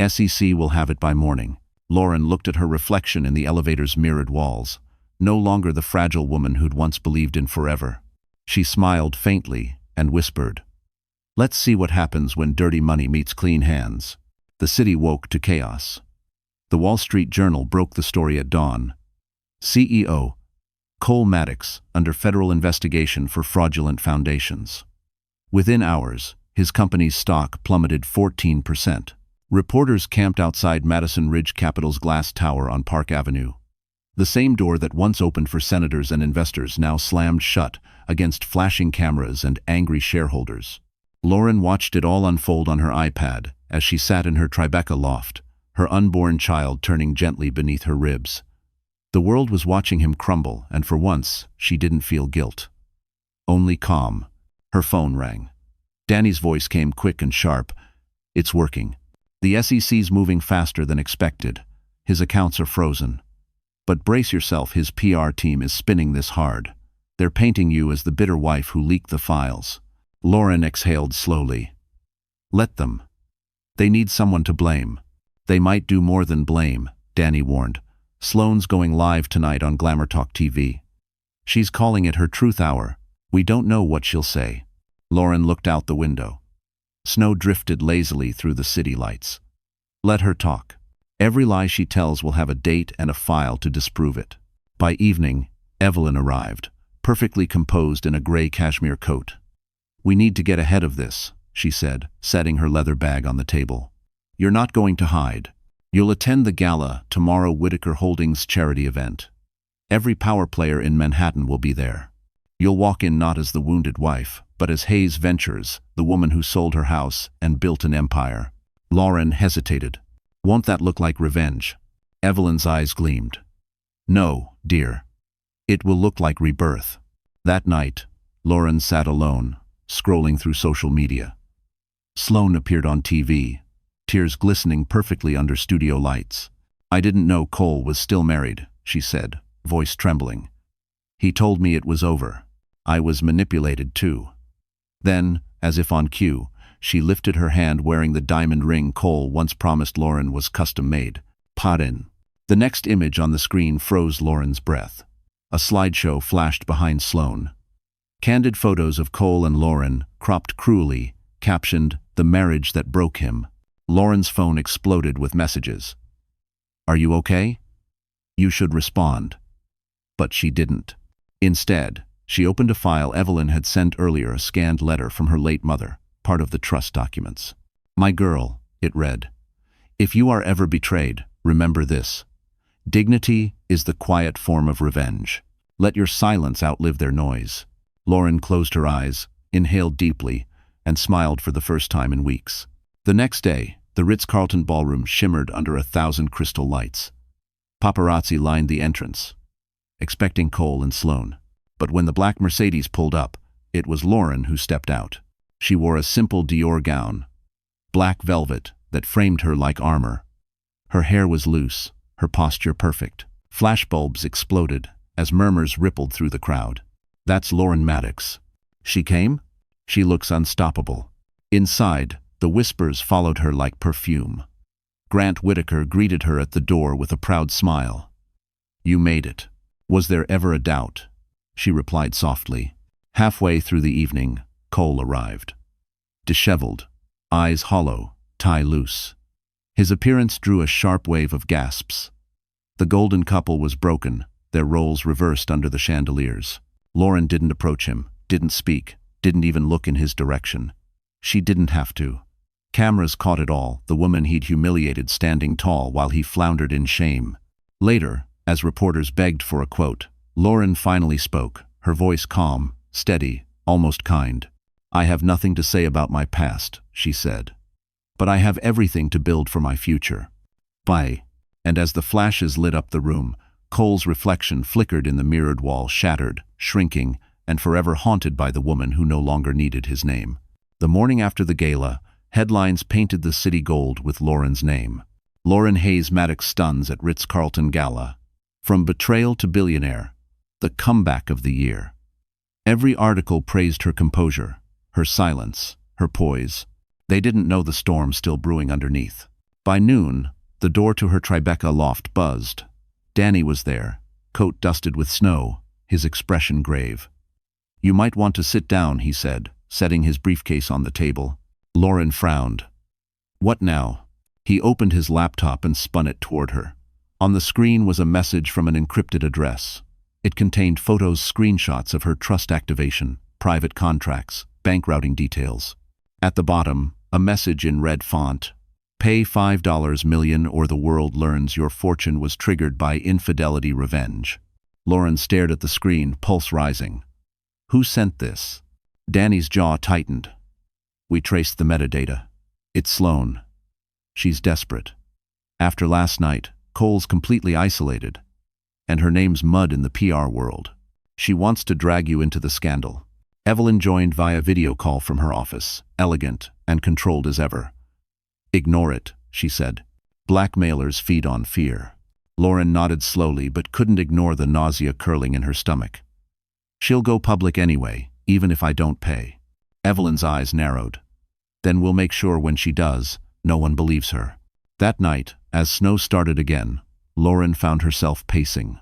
SEC will have it by morning. Lauren looked at her reflection in the elevator's mirrored walls, no longer the fragile woman who'd once believed in forever. She smiled faintly and whispered, Let's see what happens when dirty money meets clean hands. The city woke to chaos. The Wall Street Journal broke the story at dawn. CEO Cole Maddox under federal investigation for fraudulent foundations. Within hours, his company's stock plummeted 14%. Reporters camped outside Madison Ridge Capital's glass tower on Park Avenue. The same door that once opened for senators and investors now slammed shut against flashing cameras and angry shareholders. Lauren watched it all unfold on her iPad as she sat in her Tribeca loft, her unborn child turning gently beneath her ribs. The world was watching him crumble, and for once, she didn't feel guilt. Only calm. Her phone rang. Danny's voice came quick and sharp. It's working. The SEC's moving faster than expected. His accounts are frozen. But brace yourself, his PR team is spinning this hard. They're painting you as the bitter wife who leaked the files. Lauren exhaled slowly. Let them. They need someone to blame. They might do more than blame, Danny warned. Sloane's going live tonight on Glamour Talk TV. She's calling it her truth hour. We don't know what she'll say. Lauren looked out the window. Snow drifted lazily through the city lights. Let her talk. Every lie she tells will have a date and a file to disprove it. By evening, Evelyn arrived, perfectly composed in a gray cashmere coat. We need to get ahead of this, she said, setting her leather bag on the table. You're not going to hide. You'll attend the gala tomorrow, Whitaker Holdings charity event. Every power player in Manhattan will be there. You'll walk in not as the wounded wife, but as Hayes Ventures, the woman who sold her house and built an empire. Lauren hesitated. Won't that look like revenge? Evelyn's eyes gleamed. No, dear. It will look like rebirth. That night, Lauren sat alone, scrolling through social media. Sloane appeared on TV, tears glistening perfectly under studio lights. I didn't know Cole was still married, she said, voice trembling. He told me it was over. I was manipulated too. Then, as if on cue, she lifted her hand wearing the diamond ring Cole once promised Lauren was custom-made. Pardon. The next image on the screen froze Lauren's breath. A slideshow flashed behind Sloane. Candid photos of Cole and Lauren, cropped cruelly, captioned, "The marriage that broke him." Lauren's phone exploded with messages. "Are you okay? You should respond." But she didn't. Instead, she opened a file Evelyn had sent earlier, a scanned letter from her late mother, part of the trust documents. "My girl," it read, "if you are ever betrayed, remember this. Dignity is the quiet form of revenge. Let your silence outlive their noise." Lauren closed her eyes, inhaled deeply, and smiled for the first time in weeks. The next day, the Ritz-Carlton ballroom shimmered under 1,000 crystal lights. Paparazzi lined the entrance, expecting Cole and Sloane. But when the black Mercedes pulled up, it was Lauren who stepped out. She wore a simple Dior gown, black velvet that framed her like armor. Her hair was loose, her posture perfect. Flashbulbs exploded as murmurs rippled through the crowd. "That's Lauren Maddox. She came? She looks unstoppable." Inside, the whispers followed her like perfume. Grant Whitaker greeted her at the door with a proud smile. "You made it. Was there ever a doubt?" She replied softly. Halfway through the evening, Cole arrived. Disheveled, eyes hollow, tie loose. His appearance drew a sharp wave of gasps. The golden couple was broken, their roles reversed under the chandeliers. Lauren didn't approach him, didn't speak, didn't even look in his direction. She didn't have to. Cameras caught it all, the woman he'd humiliated standing tall while he floundered in shame. Later, as reporters begged for a quote, Lauren finally spoke, her voice calm, steady, almost kind. "I have nothing to say about my past," she said. "But I have everything to build for my future." Bye. And as the flashes lit up the room, Cole's reflection flickered in the mirrored wall, shattered, shrinking, and forever haunted by the woman who no longer needed his name. The morning after the gala, headlines painted the city gold with Lauren's name. Lauren Hayes Maddox stuns at Ritz-Carlton Gala. From betrayal to billionaire, the comeback of the year. Every article praised her composure, her silence, her poise. They didn't know the storm still brewing underneath. By noon, the door to her Tribeca loft buzzed. Danny was there, coat dusted with snow, his expression grave. "You might want to sit down," he said, setting his briefcase on the table. Lauren frowned. "What now?" He opened his laptop and spun it toward her. On the screen was a message from an encrypted address. It contained photos, screenshots of her trust activation, private contracts, bank routing details. At the bottom, a message in red font. "Pay $5 million or the world learns your fortune was triggered by infidelity revenge." Lauren stared at the screen, pulse rising. Who sent this? Danny's jaw tightened. "We traced the metadata. It's Sloane. She's desperate. After last night, Cole's completely isolated. And her name's mud in the PR world. She wants to drag you into the scandal." Evelyn joined via video call from her office, elegant and controlled as ever. "Ignore it," she said. "Blackmailers feed on fear." Lauren nodded slowly but couldn't ignore the nausea curling in her stomach. "She'll go public anyway, even if I don't pay." Evelyn's eyes narrowed. "Then we'll make sure when she does, no one believes her." That night, as snow started again, Lauren found herself pacing.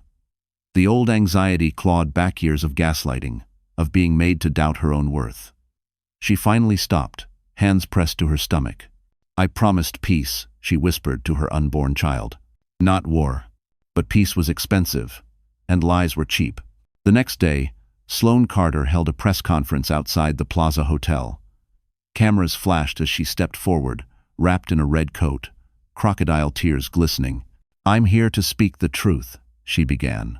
The old anxiety clawed back years of gaslighting, of being made to doubt her own worth. She finally stopped, hands pressed to her stomach. "I promised peace," she whispered to her unborn child. "Not war." But peace was expensive, and lies were cheap. The next day, Sloane Carter held a press conference outside the Plaza Hotel. Cameras flashed as she stepped forward, wrapped in a red coat, crocodile tears glistening. "I'm here to speak the truth," she began.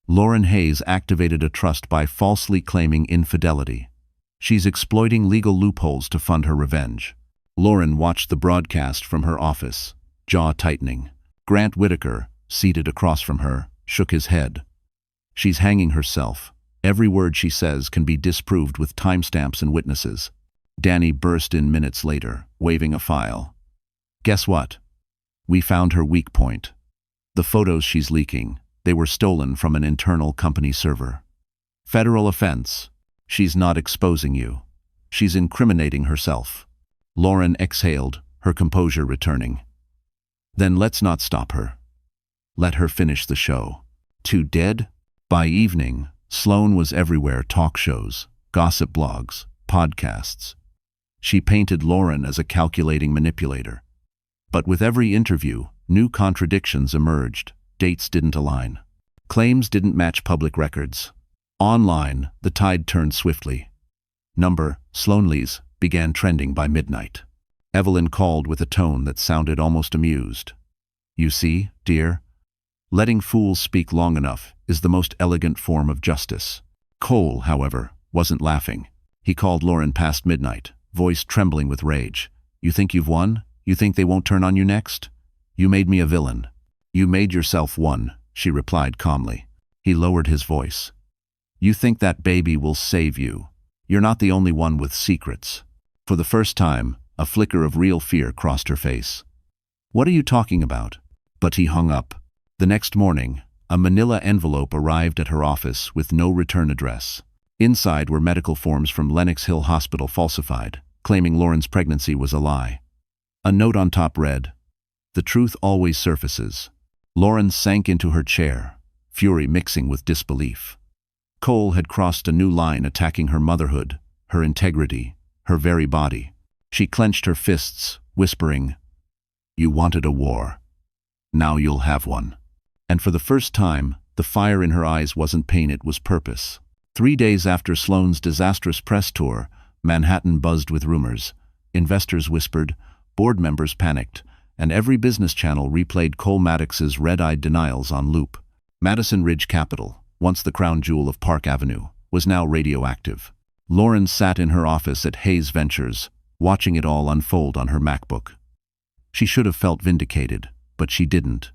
Lauren Hayes activated a trust by falsely claiming infidelity. She's exploiting legal loopholes to fund her revenge. Lauren watched the broadcast from her office, jaw tightening. Grant Whitaker, seated across from her, shook his head. "She's hanging herself. Every word she says can be disproved with timestamps and witnesses." Danny burst in minutes later, waving a file. "Guess what? We found her weak point. The photos she's leaking, they were stolen from an internal company server. Federal offense. She's not exposing you. She's incriminating herself. Lauren exhaled, her composure returning. Then let's not stop her. Let her finish the show. Too dead? By evening, Sloane was everywhere: talk shows, gossip blogs, podcasts. She painted Lauren as a calculating manipulator. But with every interview, new contradictions emerged. Dates didn't align. Claims didn't match public records. Online, the tide turned swiftly. Sloanleys began trending by midnight. Evelyn called with a tone that sounded almost amused. You see, dear, letting fools speak long enough is the most elegant form of justice. Cole, however, wasn't laughing. He called Lauren past midnight, voice trembling with rage. You think you've won? You think they won't turn on you next? You made me a villain. You made yourself one, she replied calmly. He lowered his voice. You think that baby will save you. You're not the only one with secrets. For the first time, a flicker of real fear crossed her face. What are you talking about? But he hung up. The next morning, a manila envelope arrived at her office with no return address. Inside were medical forms from Lenox Hill Hospital falsified, claiming Lauren's pregnancy was a lie. A note on top read, "The truth always surfaces." Lauren sank into her chair, fury mixing with disbelief. Cole had crossed a new line, attacking her motherhood, her integrity, her very body. She clenched her fists, whispering, "You wanted a war. Now you'll have one." And for the first time, the fire in her eyes wasn't pain, it was purpose. 3 days after Sloane's disastrous press tour, Manhattan buzzed with rumors. Investors whispered, board members panicked, and every business channel replayed Cole Maddox's red-eyed denials on loop. Madison Ridge Capital, once the crown jewel of Park Avenue, was now radioactive. Lauren sat in her office at Hayes Ventures, watching it all unfold on her MacBook. She should have felt vindicated, but she didn't.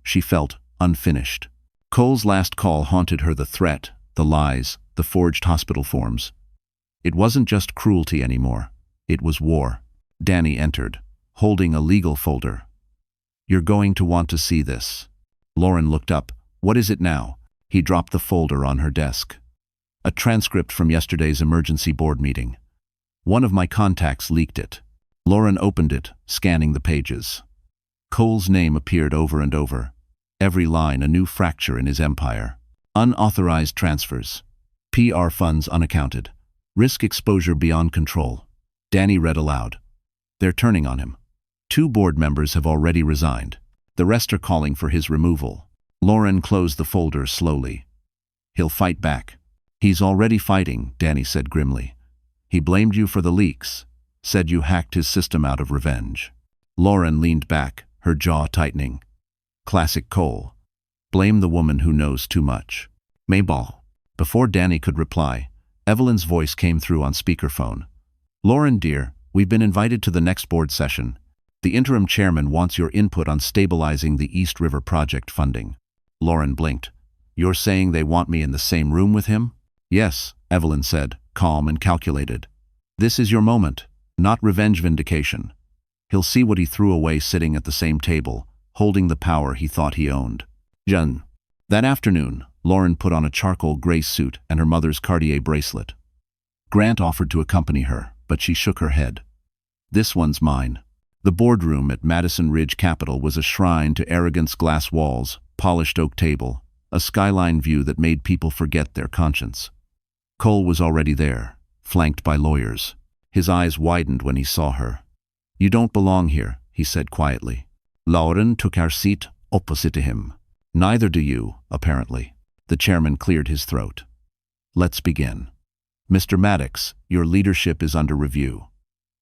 She felt unfinished. Cole's last call haunted her: the threat, the lies, the forged hospital forms. It wasn't just cruelty anymore. It was war. Danny entered, holding a legal folder. "You're going to want to see this." Lauren looked up. "What is it now?" He dropped the folder on her desk. "A transcript from yesterday's emergency board meeting. One of my contacts leaked it." Lauren opened it, scanning the pages. Cole's name appeared over and over. Every line a new fracture in his empire. Unauthorized transfers. PR funds unaccounted. Risk exposure beyond control. Danny read aloud. "They're turning on him. 2 board members have already resigned. The rest are calling for his removal." Lauren closed the folder slowly. "He'll fight back." "He's already fighting," Danny said grimly. "He blamed you for the leaks, said you hacked his system out of revenge." Lauren leaned back, her jaw tightening. Classic Cole. Blame the woman who knows too much. Mayball. Before Danny could reply, Evelyn's voice came through on speakerphone. "Lauren, dear, we've been invited to the next board session. The interim chairman wants your input on stabilizing the East River project funding." Lauren blinked. "You're saying they want me in the same room with him?" "Yes," Evelyn said, calm and calculated. "This is your moment, not revenge vindication. He'll see what he threw away sitting at the same table, holding the power he thought he owned." Jun. That afternoon, Lauren put on a charcoal gray suit and her mother's Cartier bracelet. Grant offered to accompany her, but she shook her head. "This one's mine." The boardroom at Madison Ridge Capital was a shrine to arrogance: glass walls, polished oak table, a skyline view that made people forget their conscience. Cole was already there, flanked by lawyers. His eyes widened when he saw her. "You don't belong here," he said quietly. Lauren took her seat opposite to him. "Neither do you, apparently." The chairman cleared his throat. "Let's begin. Mr. Maddox, your leadership is under review."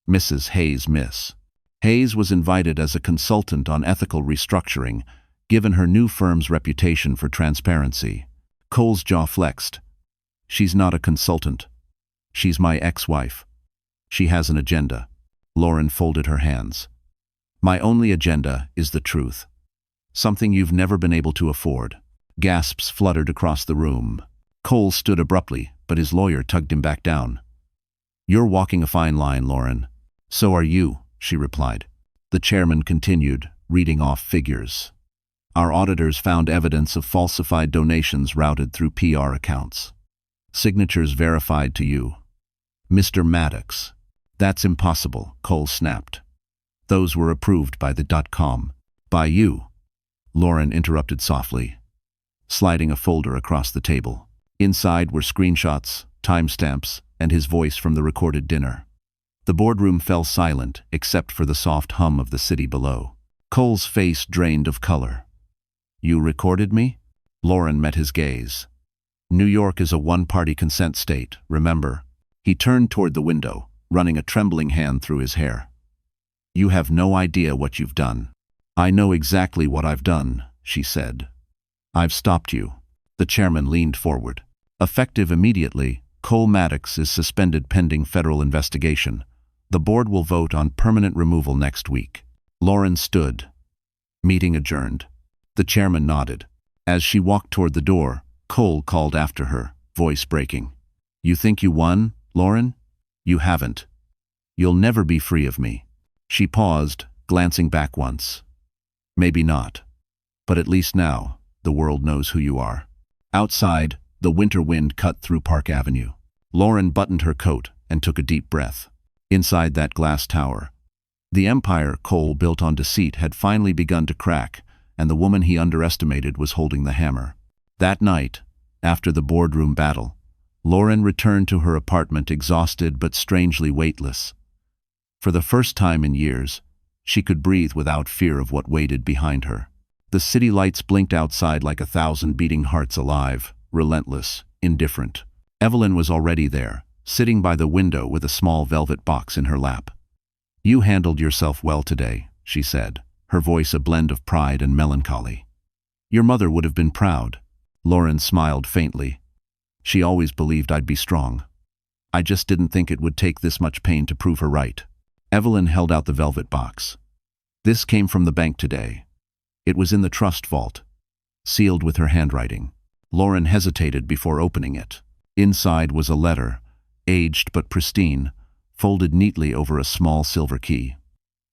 Mrs. Hayes. Miss Hayes was invited as a consultant on ethical restructuring, given her new firm's reputation for transparency. Cole's jaw flexed. "She's not a consultant. She's my ex-wife. She has an agenda." Lauren folded her hands. "My only agenda is the truth. Something you've never been able to afford." Gasps fluttered across the room. Cole stood abruptly, but his lawyer tugged him back down. "You're walking a fine line, Lauren." "So are you," she replied. The chairman continued, reading off figures. "Our auditors found evidence of falsified donations routed through PR accounts. Signatures verified to you. Mr. Maddox. That's impossible, Cole snapped. Those were approved by the .com. By you. Lauren interrupted softly, sliding a folder across the table. Inside were screenshots, timestamps, and his voice from the recorded dinner. The boardroom fell silent except for the soft hum of the city below. Cole's face drained of color. You recorded me? Lauren met his gaze. New York is a one-party consent state, remember? He turned toward the window, running a trembling hand through his hair. You have no idea what you've done. I know exactly what I've done, she said. I've stopped you. The chairman leaned forward. Effective immediately, Cole Maddox is suspended pending federal investigation. The board will vote on permanent removal next week. Lauren stood. Meeting adjourned. The chairman nodded. As she walked toward the door, Cole called after her, voice breaking. You think you won, Lauren? You haven't. You'll never be free of me. She paused, glancing back once. Maybe not. But at least now, the world knows who you are. Outside, the winter wind cut through Park Avenue. Lauren buttoned her coat and took a deep breath. Inside that glass tower, the empire Cole built on deceit had finally begun to crack, and the woman he underestimated was holding the hammer. That night, after the boardroom battle, Lauren returned to her apartment exhausted but strangely weightless. For the first time in years, she could breathe without fear of what waited behind her. The city lights blinked outside like 1,000 beating hearts alive, relentless, indifferent. Evelyn was already there, sitting by the window with a small velvet box in her lap. You handled yourself well today, she said, her voice a blend of pride and melancholy. Your mother would have been proud. Lauren smiled faintly. She always believed I'd be strong. I just didn't think it would take this much pain to prove her right. Evelyn held out the velvet box. This came from the bank today. It was in the trust vault, sealed with her handwriting. Lauren hesitated before opening it. Inside was a letter, aged but pristine, folded neatly over a small silver key.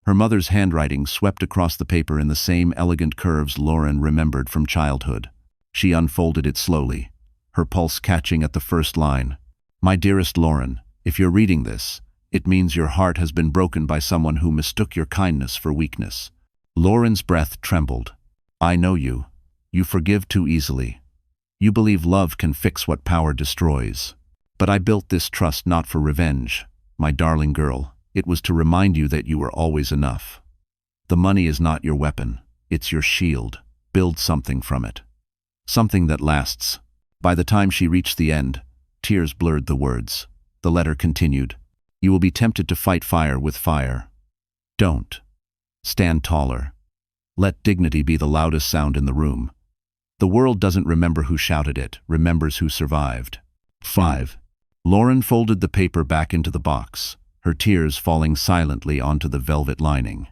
Her mother's handwriting swept across the paper in the same elegant curves Lauren remembered from childhood. She unfolded it slowly, her pulse catching at the first line. My dearest Lauren, if you're reading this, it means your heart has been broken by someone who mistook your kindness for weakness. Lauren's breath trembled. I know you. You forgive too easily. You believe love can fix what power destroys. But I built this trust not for revenge, my darling girl. It was to remind you that you are always enough. The money is not your weapon. It's your shield. Build something from it. Something that lasts. By the time she reached the end, tears blurred the words. The letter continued. You will be tempted to fight fire with fire. Don't. Stand taller. Let dignity be the loudest sound in the room. The world doesn't remember who shouted it, remembers who survived. 5. Lauren folded the paper back into the box, her tears falling silently onto the velvet lining.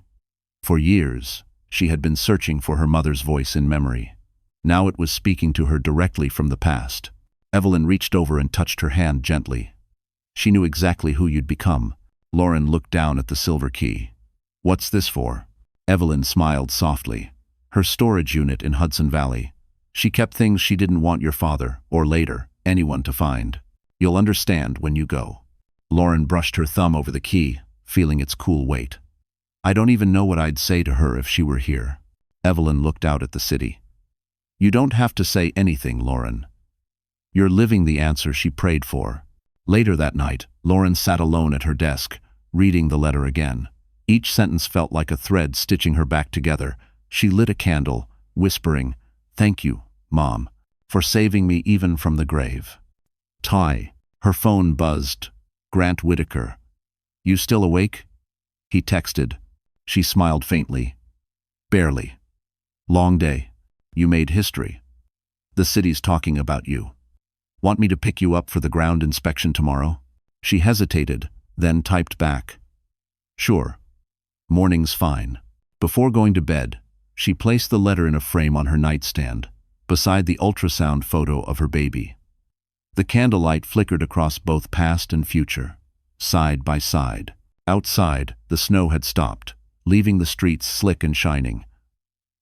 For years, she had been searching for her mother's voice in memory. Now it was speaking to her directly from the past. Evelyn reached over and touched her hand gently. She knew exactly who you'd become. Lauren looked down at the silver key. What's this for? Evelyn smiled softly. Her storage unit in Hudson Valley. She kept things she didn't want your father, or later, anyone to find. You'll understand when you go. Lauren brushed her thumb over the key, feeling its cool weight. I don't even know what I'd say to her if she were here. Evelyn looked out at the city. You don't have to say anything, Lauren. You're living the answer she prayed for. Later that night, Lauren sat alone at her desk, reading the letter again. Each sentence felt like a thread stitching her back together. She lit a candle, whispering, Thank you, Mom, for saving me even from the grave. Ty. Her phone buzzed. Grant Whitaker. You still awake? He texted. She smiled faintly. Barely. Long day. You made history. The city's talking about you. Want me to pick you up for the ground inspection tomorrow? She hesitated, then typed back. Sure. Morning's fine. Before going to bed, she placed the letter in a frame on her nightstand, beside the ultrasound photo of her baby. The candlelight flickered across both past and future, side by side. Outside, the snow had stopped, leaving the streets slick and shining.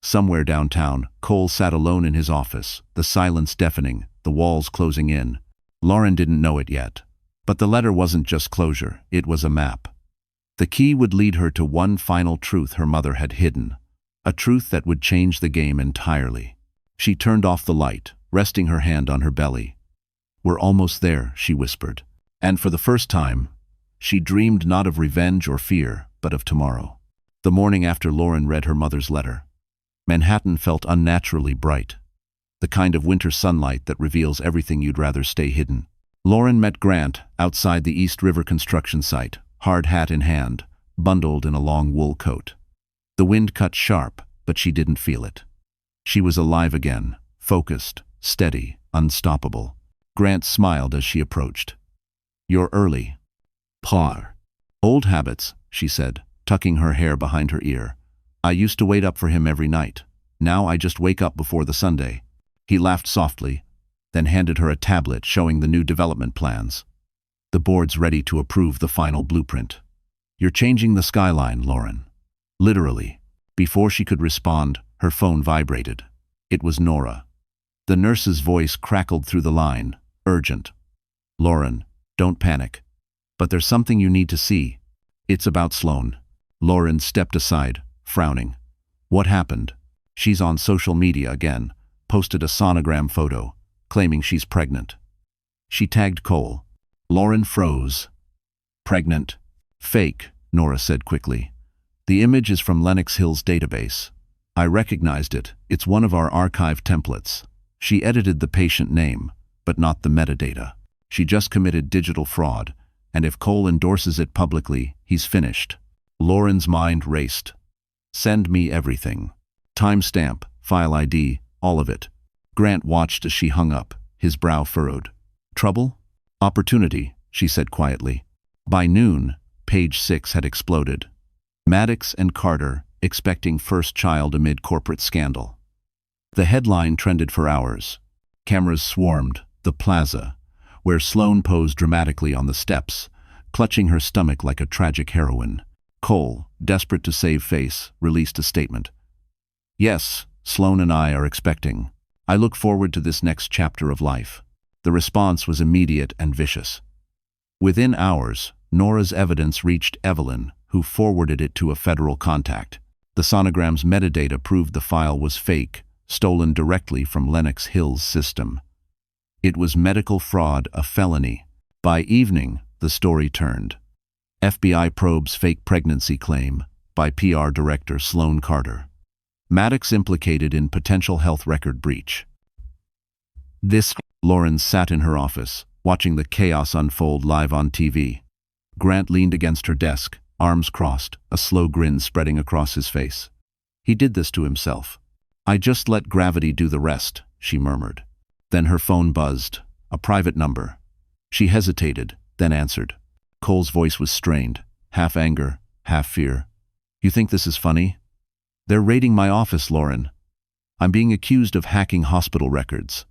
Somewhere downtown, Cole sat alone in his office, the silence deafening, the walls closing in. Lauren didn't know it yet, But the letter wasn't just closure, it was a map. The key would lead her to one final truth her mother had hidden, a truth that would change the game entirely. She turned off the light, resting her hand on her belly. "We're almost there," she whispered. And for the first time, she dreamed not of revenge or fear, but of tomorrow. The morning after Lauren read her mother's letter, Manhattan felt unnaturally bright, the kind of winter sunlight that reveals everything you'd rather stay hidden. Lauren met Grant outside the East River construction site, hard hat in hand, bundled in a long wool coat. The wind cut sharp, but she didn't feel it. She was alive again, focused, steady, unstoppable. Grant smiled as she approached. "You're early." "Pa." "Old habits," she said, tucking her hair behind her ear. "I used to wait up for him every night. Now I just wake up before the Sunday." He laughed softly, then handed her a tablet showing the new development plans. "The board's ready to approve the final blueprint. You're changing the skyline, Lauren." Literally. Before she could respond, her phone vibrated. It was Nora. The nurse's voice crackled through the line, urgent. "Lauren, don't panic. But there's something you need to see. It's about Sloan." Lauren stepped aside, frowning. "What happened?" "She's on social media again, posted a sonogram photo, claiming she's pregnant. She tagged Cole." Lauren froze. "Pregnant?" "Fake," Nora said quickly. "The image is from Lenox Hill's database. I recognized it. It's one of our archive templates. She edited the patient name, but not the metadata. She just committed digital fraud, and if Cole endorses it publicly, he's finished." Lauren's mind raced. "Send me everything. Timestamp, file ID, all of it." Grant watched as she hung up, his brow furrowed. "Trouble?" "Opportunity," she said quietly. By noon, page 6 had exploded. Maddox and Carter expecting first child amid corporate scandal. The headline trended for hours. Cameras swarmed the plaza, where Sloan posed dramatically on the steps, clutching her stomach like a tragic heroine. Cole, desperate to save face, released a statement. "Yes, Sloan and I are expecting. I look forward to this next chapter of life." The response was immediate and vicious. Within hours, Nora's evidence reached Evelyn, who forwarded it to a federal contact. The sonogram's metadata proved the file was fake, stolen directly from Lenox Hill's system. It was medical fraud, a felony. By evening, the story turned. FBI probes fake pregnancy claim by PR director Sloan Carter. Maddox implicated in potential health record breach. Lauren sat in her office, watching the chaos unfold live on TV. Grant leaned against her desk, arms crossed, a slow grin spreading across his face. He did this to himself. "I just let gravity do the rest," she murmured. Then her phone buzzed, a private number. She hesitated, then answered. Cole's voice was strained, half anger, half fear. "You think this is funny? They're raiding my office, Lauren. I'm being accused of hacking hospital records."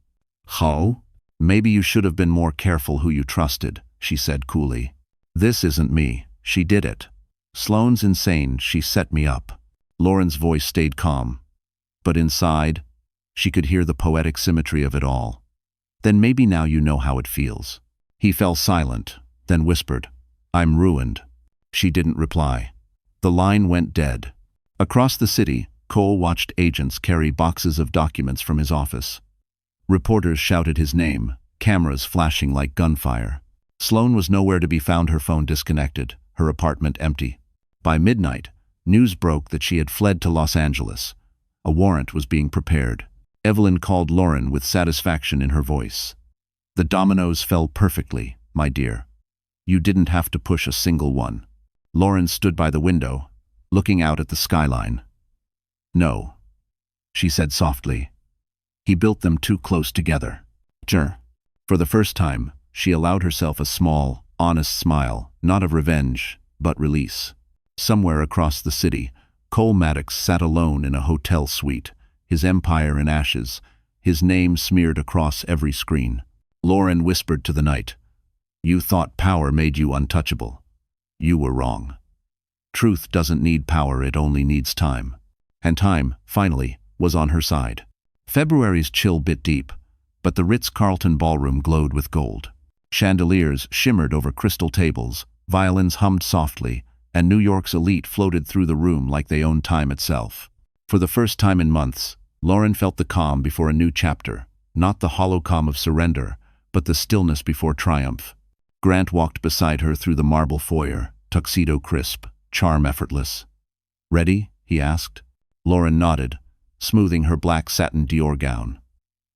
"How?" "Maybe you should have been more careful who you trusted," she said coolly. "This isn't me. She did it. Sloan's insane. She set me up." Lauren's voice stayed calm. But inside, she could hear the poetic symmetry of it all. "Then maybe now you know how it feels." He fell silent, then whispered, "I'm ruined." She didn't reply. The line went dead. Across the city, Cole watched agents carry boxes of documents from his office. Reporters shouted his name, cameras flashing like gunfire. Sloan was nowhere to be found, her phone disconnected, her apartment empty. By midnight, news broke that she had fled to Los Angeles. A warrant was being prepared. Evelyn called Lauren with satisfaction in her voice. "The dominoes fell perfectly, my dear. You didn't have to push a single one." Lauren stood by the window, looking out at the skyline. "No," she said softly. "He built them too close together." Sure. For the first time, she allowed herself a small, honest smile, not of revenge, but release. Somewhere across the city, Cole Maddox sat alone in a hotel suite, his empire in ashes, his name smeared across every screen. Lauren whispered to the night, "You thought power made you untouchable. You were wrong. Truth doesn't need power, it only needs time." And time, finally, was on her side. February's chill bit deep, but the Ritz-Carlton ballroom glowed with gold. Chandeliers shimmered over crystal tables, violins hummed softly, and New York's elite floated through the room like they owned time itself. For the first time in months, Lauren felt the calm before a new chapter, not the hollow calm of surrender, but the stillness before triumph. Grant walked beside her through the marble foyer, tuxedo crisp, charm effortless. "Ready?" he asked. Lauren nodded, smoothing her black satin Dior gown.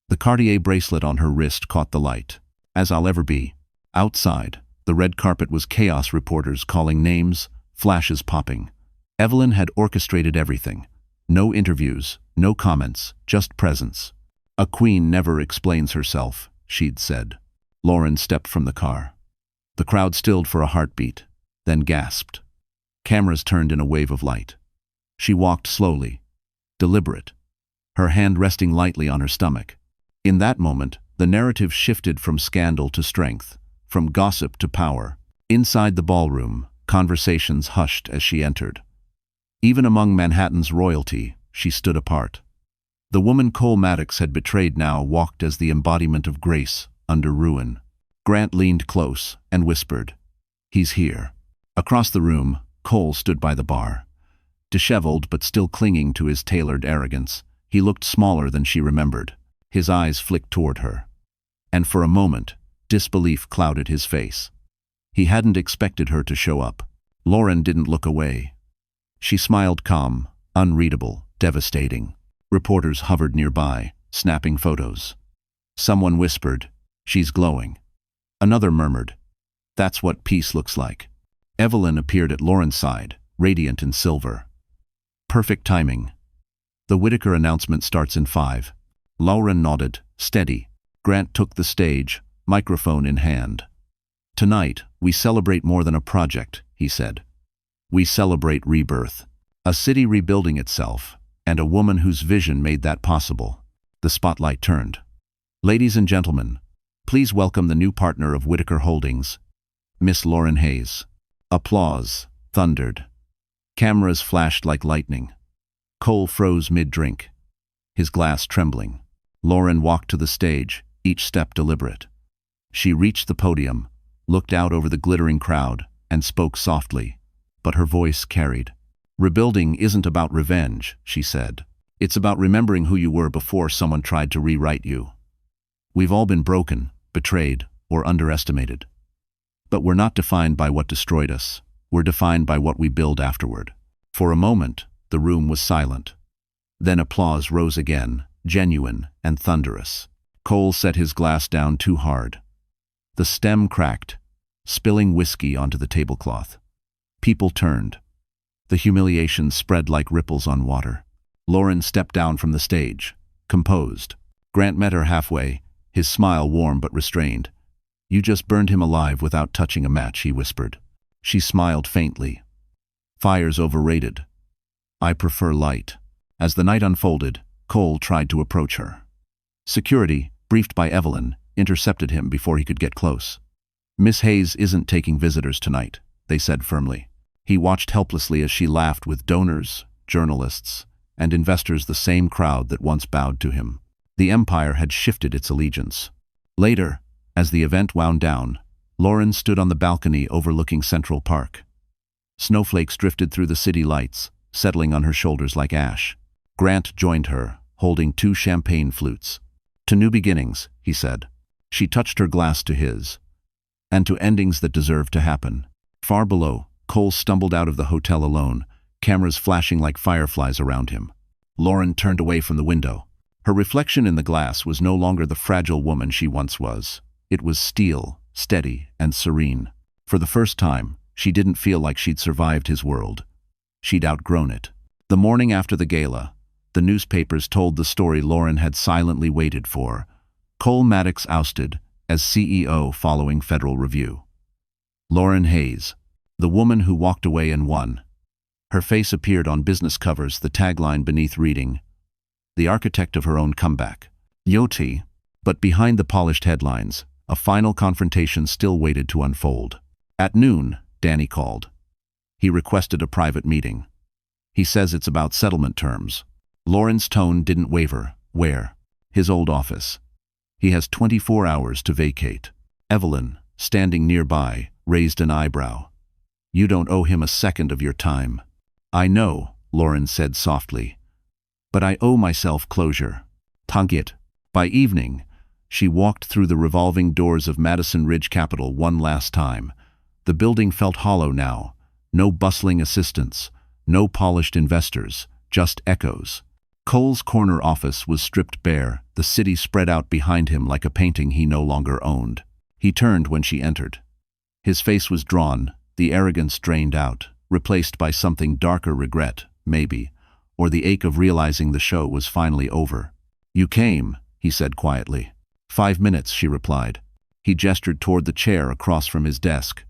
The Cartier bracelet on her wrist caught the light. "As I'll ever be." Outside, the red carpet was chaos, reporters calling names, flashes popping. Evelyn had orchestrated everything. No interviews, no comments, just presence. "A queen never explains herself," she'd said. Lauren stepped from the car. The crowd stilled for a heartbeat, then gasped. Cameras turned in a wave of light. She walked slowly, deliberate, her hand resting lightly on her stomach. In that moment, the narrative shifted from scandal to strength, from gossip to power. Inside the ballroom, conversations hushed as she entered. Even among Manhattan's royalty, she stood apart. The woman Cole Maddox had betrayed now walked as the embodiment of grace under ruin. Grant leaned close and whispered, "He's here." Across the room, Cole stood by the bar. Disheveled but still clinging to his tailored arrogance, he looked smaller than she remembered. His eyes flicked toward her. And for a moment, disbelief clouded his face. He hadn't expected her to show up. Lauren didn't look away. She smiled calm, unreadable, devastating. Reporters hovered nearby, snapping photos. Someone whispered, "She's glowing." Another murmured, "That's what peace looks like." Evelyn appeared at Lauren's side, radiant in silver. Perfect timing. "The Whittaker announcement starts in 5. Lauren nodded, steady. Grant took the stage, microphone in hand. "Tonight, we celebrate more than a project," he said. "We celebrate rebirth. A city rebuilding itself, and a woman whose vision made that possible." The spotlight turned. "Ladies and gentlemen, please welcome the new partner of Whittaker Holdings, Miss Lauren Hayes." Applause thundered. Cameras flashed like lightning. Cole froze mid-drink, his glass trembling. Lauren walked to the stage, each step deliberate. She reached the podium, looked out over the glittering crowd, and spoke softly, but her voice carried. "Rebuilding isn't about revenge," she said. "It's about remembering who you were before someone tried to rewrite you. We've all been broken, betrayed, or underestimated. But we're not defined by what destroyed us. We're defined by what we build afterward." For a moment, the room was silent. Then applause rose again, genuine and thunderous. Cole set his glass down too hard. The stem cracked, spilling whiskey onto the tablecloth. People turned. The humiliation spread like ripples on water. Lauren stepped down from the stage, composed. Grant met her halfway, his smile warm but restrained. "You just burned him alive without touching a match," he whispered. She smiled faintly. "Fire's overrated. I prefer light." As the night unfolded, Cole tried to approach her. Security, briefed by Evelyn, intercepted him before he could get close. "Miss Hayes isn't taking visitors tonight," they said firmly. He watched helplessly as she laughed with donors, journalists, and investors, the same crowd that once bowed to him. The empire had shifted its allegiance. Later, as the event wound down, Lauren stood on the balcony overlooking Central Park. Snowflakes drifted through the city lights, settling on her shoulders like ash. Grant joined her, holding 2 champagne flutes. "To new beginnings," he said. She touched her glass to his. "And to endings that deserve to happen." Far below, Cole stumbled out of the hotel alone, cameras flashing like fireflies around him. Lauren turned away from the window. Her reflection in the glass was no longer the fragile woman she once was. It was steel, steady, and serene. For the first time, she didn't feel like she'd survived his world. She'd outgrown it. The morning after the gala, the newspapers told the story Lauren had silently waited for. Cole Maddox ousted as CEO following federal review. Lauren Hayes, the woman who walked away and won. Her face appeared on business covers, the tagline beneath reading, "The architect of her own comeback." Yoti, but behind the polished headlines, a final confrontation still waited to unfold. At noon, Danny called. He requested a private meeting. He says it's about settlement terms. Lauren's tone didn't waver. "Where?" "His old office. He has 24 hours to vacate." Evelyn, standing nearby, raised an eyebrow. "You don't owe him a second of your time." "I know," Lauren said softly. "But I owe myself closure." Tangit. By evening, she walked through the revolving doors of Madison Ridge Capital one last time. The building felt hollow now. No bustling assistants, no polished investors, just echoes. Cole's corner office was stripped bare, the city spread out behind him like a painting he no longer owned. He turned when she entered. His face was drawn, the arrogance drained out, replaced by something darker: regret, maybe, or the ache of realizing the show was finally over. "You came," he said quietly. "5 minutes," she replied. He gestured toward the chair across from his desk.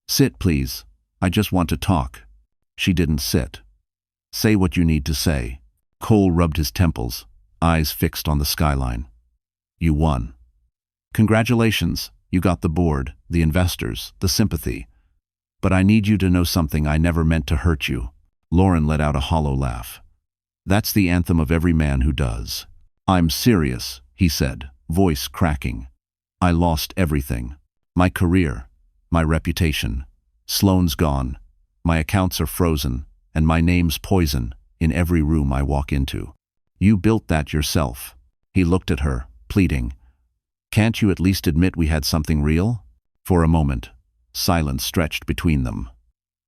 "Sit, please. I just want to talk." She didn't sit. "Say what you need to say." Cole rubbed his temples, eyes fixed on the skyline. "You won. Congratulations, you got the board, the investors, the sympathy. But I need you to know something. I never meant to hurt you." Lauren let out a hollow laugh. "That's the anthem of every man who does." "I'm serious," he said, voice cracking. "I lost everything. My career, my reputation. Sloan's gone. My accounts are frozen, and my name's poison in every room I walk into. You built that yourself." He looked at her, pleading. "Can't you at least admit we had something real?" For a moment, silence stretched between them.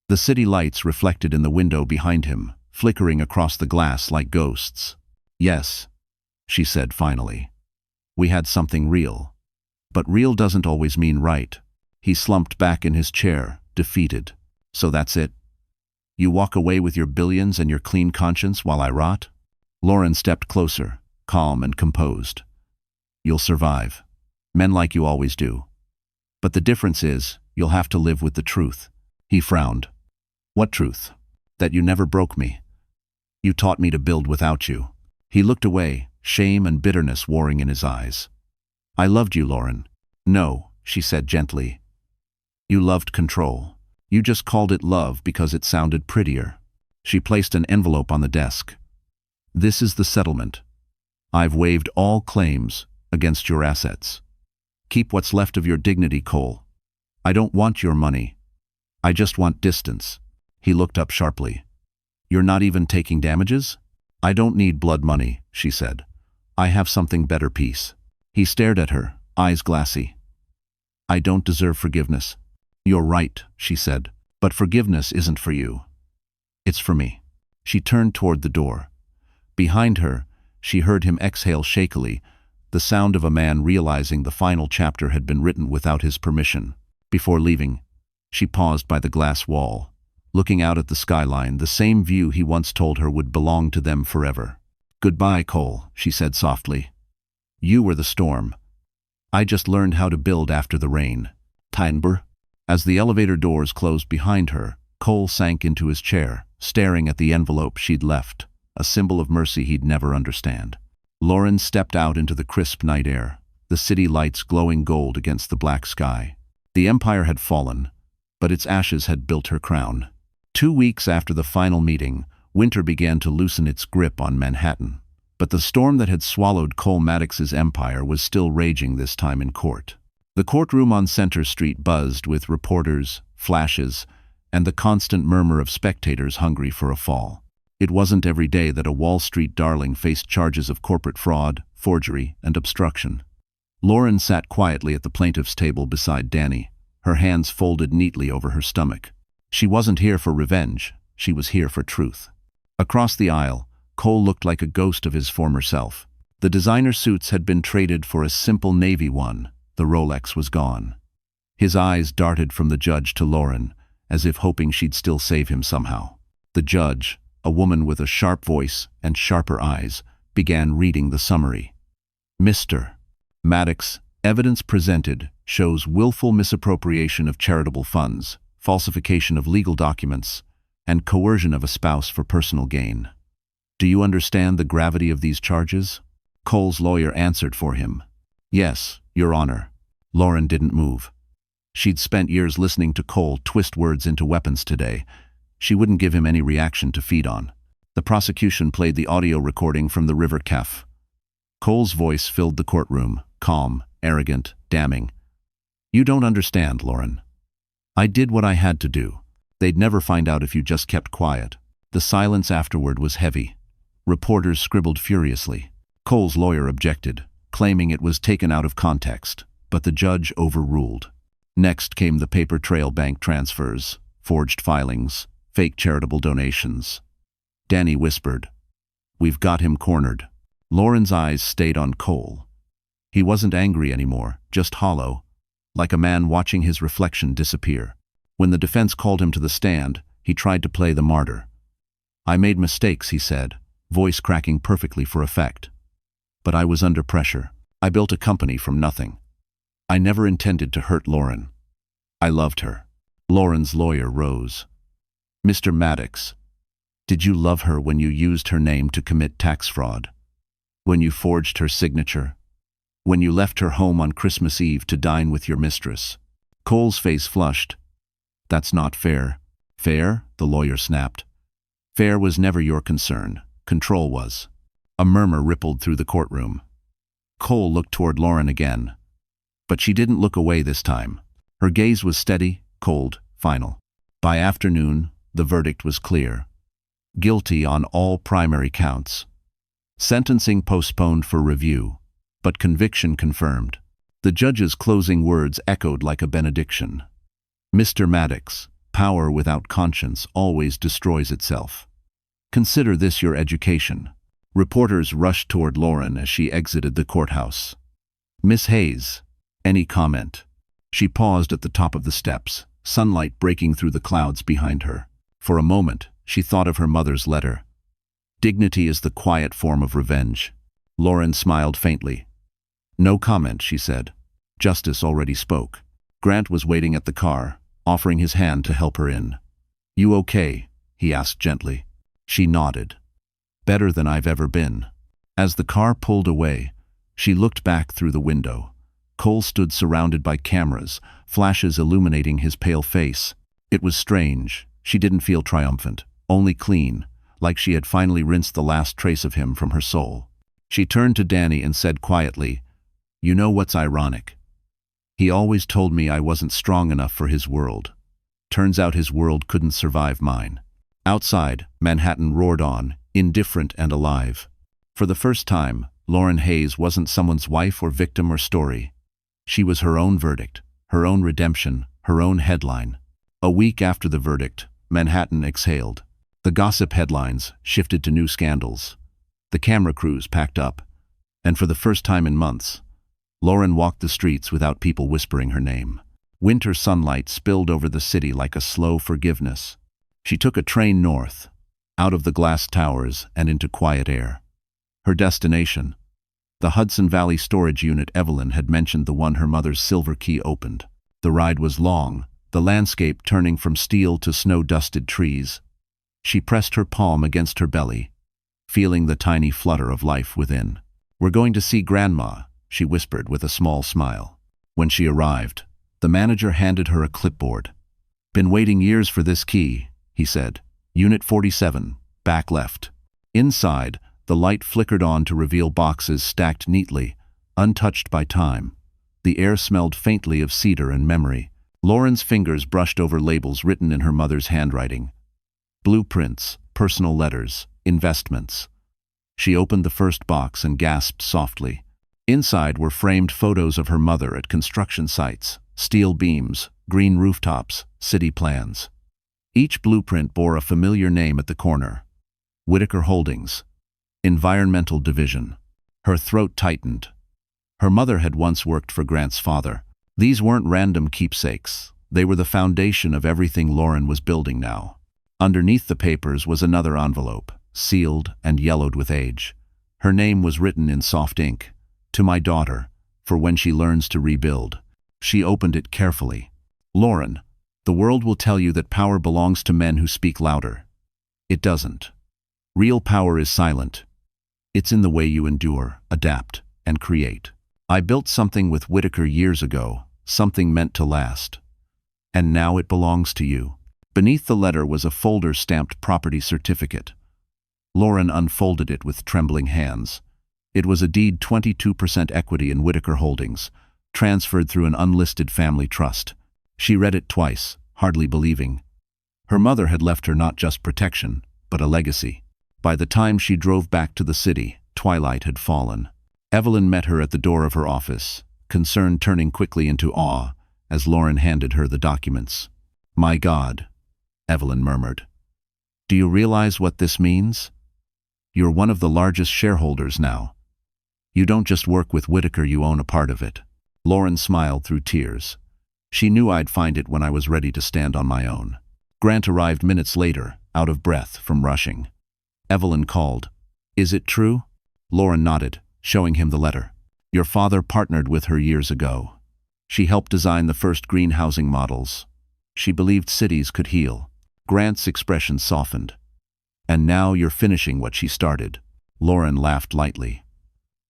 The city lights reflected in the window behind him, flickering across the glass like ghosts. "Yes," she said finally. "We had something real. But real doesn't always mean right." He slumped back in his chair, defeated. "So that's it? You walk away with your billions and your clean conscience while I rot?" Lauren stepped closer, calm and composed. "You'll survive. Men like you always do. But the difference is, you'll have to live with the truth." He frowned. "What truth?" "That you never broke me. You taught me to build without you." He looked away, shame and bitterness warring in his eyes. "I loved you, Lauren." "No," she said gently. "You loved control. You just called it love because it sounded prettier." She placed an envelope on the desk. "This is the settlement. I've waived all claims against your assets. Keep what's left of your dignity, Cole. I don't want your money. I just want distance." He looked up sharply. "You're not even taking damages?" "I don't need blood money," she said. "I have something better, peace." He stared at her, eyes glassy. "I don't deserve forgiveness." "You're right," she said, "but forgiveness isn't for you. It's for me." She turned toward the door. Behind her, she heard him exhale shakily, the sound of a man realizing the final chapter had been written without his permission. Before leaving, she paused by the glass wall, looking out at the skyline, the same view he once told her would belong to them forever. "Goodbye, Cole," she said softly. "You were the storm. I just learned how to build after the rain." Teinber. As the elevator doors closed behind her, Cole sank into his chair, staring at the envelope she'd left, a symbol of mercy he'd never understand. Lauren stepped out into the crisp night air, the city lights glowing gold against the black sky. The empire had fallen, but its ashes had built her crown. 2 weeks after the final meeting, winter began to loosen its grip on Manhattan. But the storm that had swallowed Cole Maddox's empire was still raging, this time in court. The courtroom on Center Street buzzed with reporters, flashes, and the constant murmur of spectators hungry for a fall. It wasn't every day that a Wall Street darling faced charges of corporate fraud, forgery, and obstruction. Lauren sat quietly at the plaintiff's table beside Danny, her hands folded neatly over her stomach. She wasn't here for revenge, she was here for truth. Across the aisle, Cole looked like a ghost of his former self. The designer suits had been traded for a simple navy one. The Rolex was gone. His eyes darted from the judge to Lauren, as if hoping she'd still save him somehow. The judge, a woman with a sharp voice and sharper eyes, began reading the summary. "Mr. Maddox, evidence presented shows willful misappropriation of charitable funds, falsification of legal documents, and coercion of a spouse for personal gain. Do you understand the gravity of these charges?" Cole's lawyer answered for him. "Yes, Your Honor." Lauren didn't move. She'd spent years listening to Cole twist words into weapons today. She wouldn't give him any reaction to feed on. The prosecution played the audio recording from the River Cafe. Cole's voice filled the courtroom, calm, arrogant, damning. You don't understand, Lauren. I did what I had to do. They'd never find out if you just kept quiet. The silence afterward was heavy. Reporters scribbled furiously. Cole's lawyer objected, claiming it was taken out of context, but the judge overruled. Next came the paper trail: bank transfers, forged filings, fake charitable donations. Danny whispered, "We've got him cornered." Lauren's eyes stayed on Cole. He wasn't angry anymore, just hollow, like a man watching his reflection disappear. When the defense called him to the stand, he tried to play the martyr. "I made mistakes," he said, voice cracking perfectly for effect. "But I was under pressure. I built a company from nothing. I never intended to hurt Lauren. I loved her." Lauren's lawyer rose. "Mr. Maddox, did you love her when you used her name to commit tax fraud? When you forged her signature? When you left her home on Christmas Eve to dine with your mistress?" Cole's face flushed. "That's not fair." "Fair?" the lawyer snapped. "Fair was never your concern. Control was." A murmur rippled through the courtroom. Cole looked toward Lauren again. But she didn't look away this time. Her gaze was steady, cold, final. By afternoon, the verdict was clear. Guilty on all primary counts. Sentencing postponed for review, but conviction confirmed. The judge's closing words echoed like a benediction. "Mr. Maddox, power without conscience always destroys itself. Consider this your education." Reporters rushed toward Lauren as she exited the courthouse. "Miss Hayes, any comment?" She paused at the top of the steps, sunlight breaking through the clouds behind her. For a moment, she thought of her mother's letter. Dignity is the quiet form of revenge. Lauren smiled faintly. "No comment," she said. Justice already spoke. Grant was waiting at the car, offering his hand to help her in. "You okay?" he asked gently. She nodded. "Better than I've ever been." As the car pulled away, she looked back through the window. Cole stood surrounded by cameras, flashes illuminating his pale face. It was strange. She didn't feel triumphant, only clean, like she had finally rinsed the last trace of him from her soul. She turned to Danny and said quietly, "You know what's ironic? He always told me I wasn't strong enough for his world. Turns out his world couldn't survive mine." Outside, Manhattan roared on, indifferent and alive. For the first time, Lauren Hayes wasn't someone's wife or victim or story. She was her own verdict, her own redemption, her own headline. A week after the verdict, Manhattan exhaled. The gossip headlines shifted to new scandals. The camera crews packed up, and for the first time in months, Lauren walked the streets without people whispering her name. Winter sunlight spilled over the city like a slow forgiveness. She took a train north, out of the glass towers and into quiet air. Her destination, the Hudson Valley storage unit Evelyn had mentioned, the one her mother's silver key opened. The ride was long, the landscape turning from steel to snow-dusted trees. She pressed her palm against her belly, feeling the tiny flutter of life within. "We're going to see Grandma," she whispered with a small smile. When she arrived, the manager handed her a clipboard. "Been waiting years for this key," he said. "Unit 47, back left." Inside, the light flickered on to reveal boxes stacked neatly, untouched by time. The air smelled faintly of cedar and memory. Lauren's fingers brushed over labels written in her mother's handwriting. Blueprints, personal letters, investments. She opened the first box and gasped softly. Inside were framed photos of her mother at construction sites, steel beams, green rooftops, city plans. Each blueprint bore a familiar name at the corner. Whitaker Holdings, Environmental Division. Her throat tightened. Her mother had once worked for Grant's father. These weren't random keepsakes. They were the foundation of everything Lauren was building now. Underneath the papers was another envelope, sealed and yellowed with age. Her name was written in soft ink. "To my daughter, for when she learns to rebuild." She opened it carefully. "Lauren, the world will tell you that power belongs to men who speak louder. It doesn't. Real power is silent. It's in the way you endure, adapt, and create. I built something with Whitaker years ago, something meant to last. And now it belongs to you." Beneath the letter was a folder stamped property certificate. Lauren unfolded it with trembling hands. It was a deed 22% equity in Whitaker Holdings, transferred through an unlisted family trust. She read it twice, hardly believing. Her mother had left her not just protection, but a legacy. By the time she drove back to the city, twilight had fallen. Evelyn met her at the door of her office, concern turning quickly into awe as Lauren handed her the documents. "My God," Evelyn murmured. "Do you realize what this means? You're one of the largest shareholders now. You don't just work with Whitaker, you own a part of it." Lauren smiled through tears. She knew I'd find it when I was ready to stand on my own. Grant arrived minutes later, out of breath from rushing. Evelyn called. "Is it true?" Lauren nodded, showing him the letter. "Your father partnered with her years ago. She helped design the first green housing models. She believed cities could heal." Grant's expression softened. "And now you're finishing what she started." Lauren laughed lightly.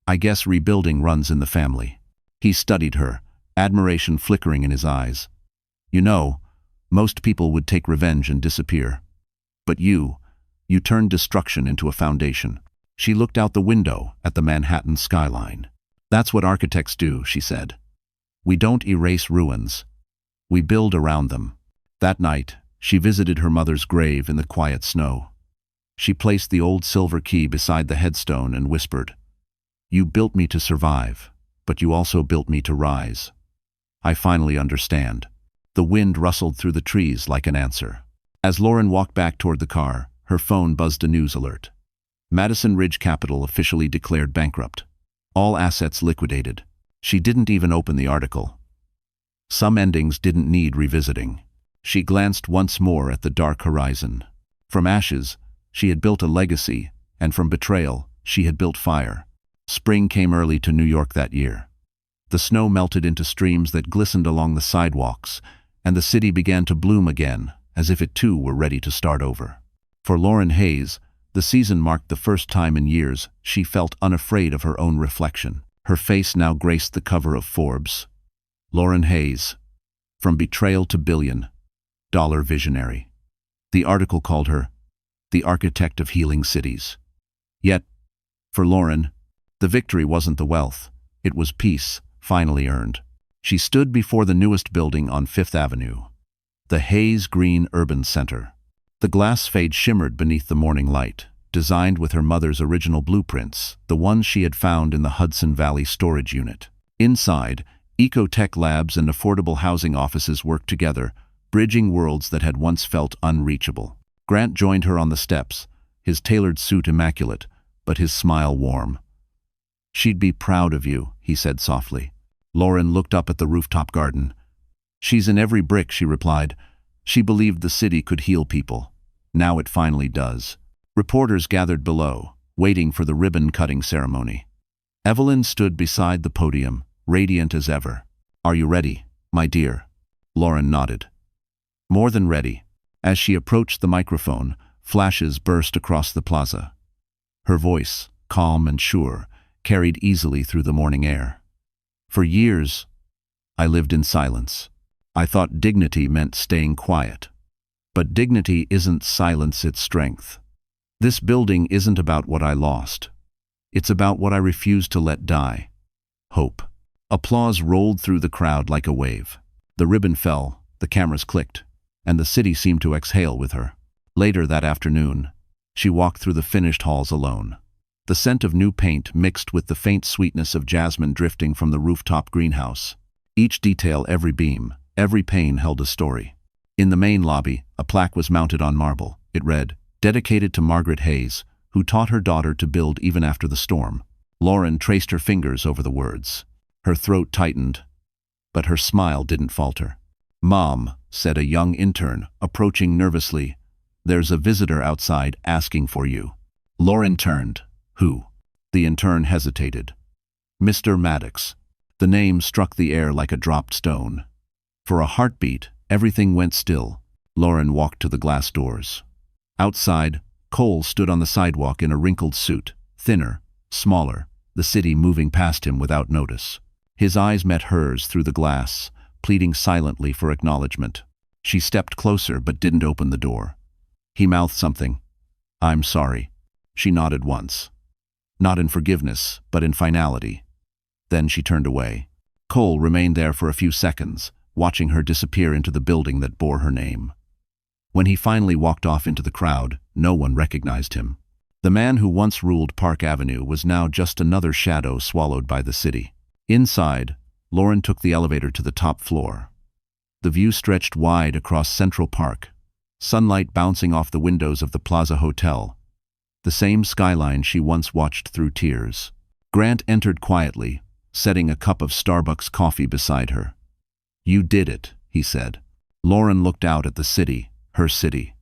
"I guess rebuilding runs in the family." He studied her, admiration flickering in his eyes. "You know, most people would take revenge and disappear. But you turned destruction into a foundation." She looked out the window at the Manhattan skyline. "That's what architects do," she said. "We don't erase ruins. We build around them." That night, she visited her mother's grave in the quiet snow. She placed the old silver key beside the headstone and whispered, "You built me to survive, but you also built me to rise. I finally understand." The wind rustled through the trees like an answer. As Lauren walked back toward the car, her phone buzzed a news alert. Madison Ridge Capital officially declared bankrupt. All assets liquidated. She didn't even open the article. Some endings didn't need revisiting. She glanced once more at the dark horizon. From ashes, she had built a legacy, and from betrayal, she had built fire. Spring came early to New York that year. The snow melted into streams that glistened along the sidewalks, and the city began to bloom again, as if it too were ready to start over. For Lauren Hayes, the season marked the first time in years she felt unafraid of her own reflection. Her face now graced the cover of Forbes. Lauren Hayes, from betrayal to billion-dollar visionary. The article called her the architect of healing cities. Yet, for Lauren, the victory wasn't the wealth, it was peace, finally earned. She stood before the newest building on Fifth Avenue, the Hayes Green Urban Center. The glass fade shimmered beneath the morning light, designed with her mother's original blueprints, the ones she had found in the Hudson Valley storage unit. Inside, eco-tech labs and affordable housing offices worked together, bridging worlds that had once felt unreachable. Grant joined her on the steps, his tailored suit immaculate, but his smile warm. "She'd be proud of you," he said softly. Lauren looked up at the rooftop garden. "She's in every brick," she replied. She believed the city could heal people. Now it finally does. Reporters gathered below, waiting for the ribbon-cutting ceremony. Evelyn stood beside the podium, radiant as ever. "Are you ready, my dear?" Lauren nodded. More than ready. As she approached the microphone, flashes burst across the plaza. Her voice, calm and sure, carried easily through the morning air. "For years, I lived in silence. I thought dignity meant staying quiet. But dignity isn't silence, it's strength. This building isn't about what I lost. It's about what I refused to let die. Hope." Applause rolled through the crowd like a wave. The ribbon fell, the cameras clicked, and the city seemed to exhale with her. Later that afternoon, she walked through the finished halls alone. The scent of new paint mixed with the faint sweetness of jasmine drifting from the rooftop greenhouse. Each detail, every beam, every pane held a story. In the main lobby, a plaque was mounted on marble. It read, "Dedicated to Margaret Hayes, who taught her daughter to build even after the storm." Lauren traced her fingers over the words. Her throat tightened, but her smile didn't falter. "Mom," said a young intern, approaching nervously, "there's a visitor outside asking for you." Lauren turned. "Who?" The intern hesitated. "Mr. Maddox." The name struck the air like a dropped stone. For a heartbeat, everything went still. Lauren walked to the glass doors. Outside, Cole stood on the sidewalk in a wrinkled suit, thinner, smaller, the city moving past him without notice. His eyes met hers through the glass, pleading silently for acknowledgement. She stepped closer but didn't open the door. He mouthed something. "I'm sorry." She nodded once. Not in forgiveness, but in finality. Then she turned away. Cole remained there for a few seconds, watching her disappear into the building that bore her name. When he finally walked off into the crowd, no one recognized him. The man who once ruled Park Avenue was now just another shadow swallowed by the city. Inside, Lauren took the elevator to the top floor. The view stretched wide across Central Park, sunlight bouncing off the windows of the Plaza Hotel, the same skyline she once watched through tears. Grant entered quietly, setting a cup of Starbucks coffee beside her. "You did it," he said. Lauren looked out at the city, her city.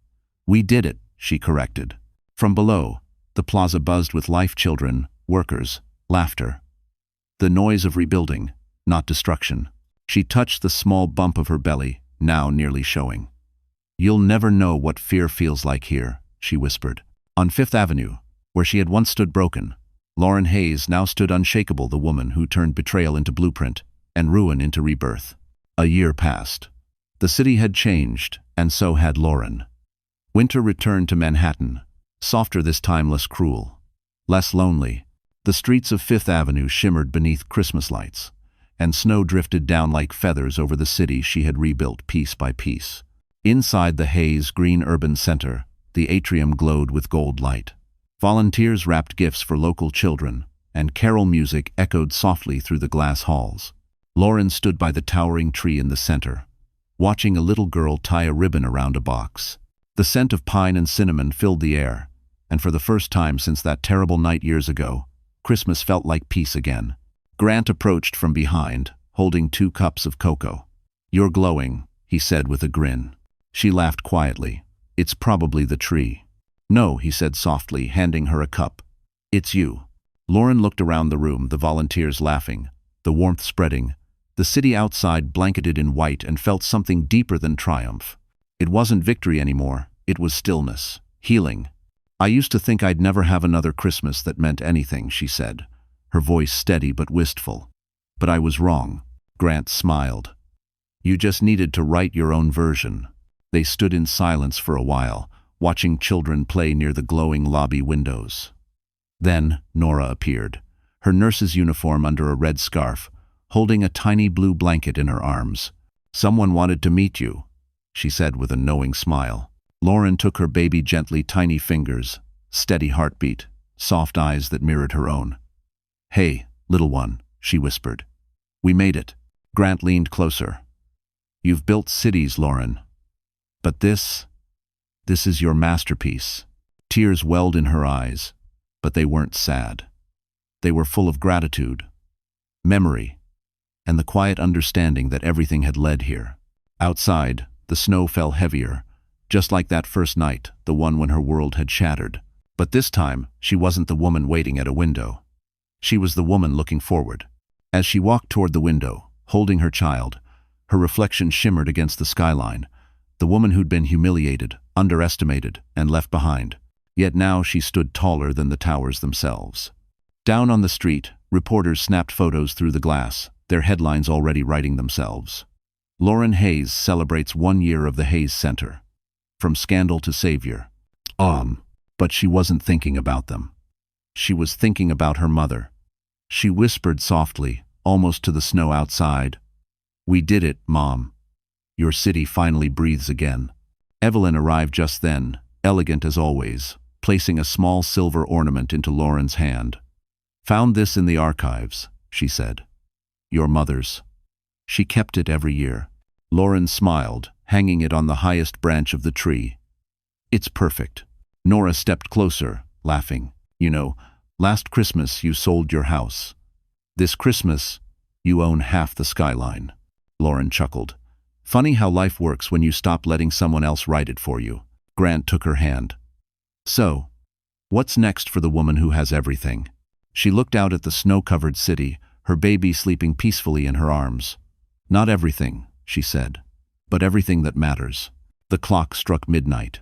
"We did it," she corrected. From below, the plaza buzzed with life, children, workers, laughter. The noise of rebuilding, not destruction. She touched the small bump of her belly, now nearly showing. "You'll never know what fear feels like here," she whispered. On Fifth Avenue, where she had once stood broken, Lauren Hayes now stood unshakable, the woman who turned betrayal into blueprint and ruin into rebirth. A year passed. The city had changed, and so had Lauren. Winter returned to Manhattan, softer this time, less cruel, less lonely. The streets of Fifth Avenue shimmered beneath Christmas lights, and snow drifted down like feathers over the city she had rebuilt piece by piece. Inside the Hayes Green Urban Center, the atrium glowed with gold light. Volunteers wrapped gifts for local children, and carol music echoed softly through the glass halls. Lauren stood by the towering tree in the center, watching a little girl tie a ribbon around a box. The scent of pine and cinnamon filled the air, and for the first time since that terrible night years ago, Christmas felt like peace again. Grant approached from behind, holding 2 cups of cocoa. "You're glowing," he said with a grin. She laughed quietly. "It's probably the tree." "No," he said softly, handing her a cup. "It's you." Lauren looked around the room, the volunteers laughing, the warmth spreading, the city outside blanketed in white, and felt something deeper than triumph. It wasn't victory anymore, it was stillness, healing. "I used to think I'd never have another Christmas that meant anything," she said, her voice steady but wistful. "But I was wrong." Grant smiled. "You just needed to write your own version." They stood in silence for a while, watching children play near the glowing lobby windows. Then Nora appeared, her nurse's uniform under a red scarf, holding a tiny blue blanket in her arms. "Someone wanted to meet you," she said with a knowing smile. Lauren took her baby gently, tiny fingers, steady heartbeat, soft eyes that mirrored her own. "Hey, little one," she whispered. "We made it." Grant leaned closer. "You've built cities, Lauren. But this is your masterpiece." Tears welled in her eyes, but they weren't sad. They were full of gratitude, memory, and the quiet understanding that everything had led here. Outside, the snow fell heavier, just like that first night, the one when her world had shattered. But this time, she wasn't the woman waiting at a window. She was the woman looking forward. As she walked toward the window, holding her child, her reflection shimmered against the skyline, the woman who'd been humiliated, underestimated, and left behind. Yet now she stood taller than the towers themselves. Down on the street, reporters snapped photos through the glass, their headlines already writing themselves. Lauren Hayes celebrates 1 year of the Hayes Center. From scandal to savior. But she wasn't thinking about them. She was thinking about her mother. She whispered softly, almost to the snow outside, "We did it, Mom. Your city finally breathes again." Evelyn arrived just then, elegant as always, placing a small silver ornament into Lauren's hand. "Found this in the archives," she said. "Your mother's. She kept it every year." Lauren smiled, hanging it on the highest branch of the tree. "It's perfect." Nora stepped closer, laughing. "You know, last Christmas you sold your house. This Christmas, you own half the skyline." Lauren chuckled. "Funny how life works when you stop letting someone else write it for you." Grant took her hand. "So, what's next for the woman who has everything?" She looked out at the snow-covered city, her baby sleeping peacefully in her arms. "Not everything," she said, "but everything that matters." The clock struck midnight.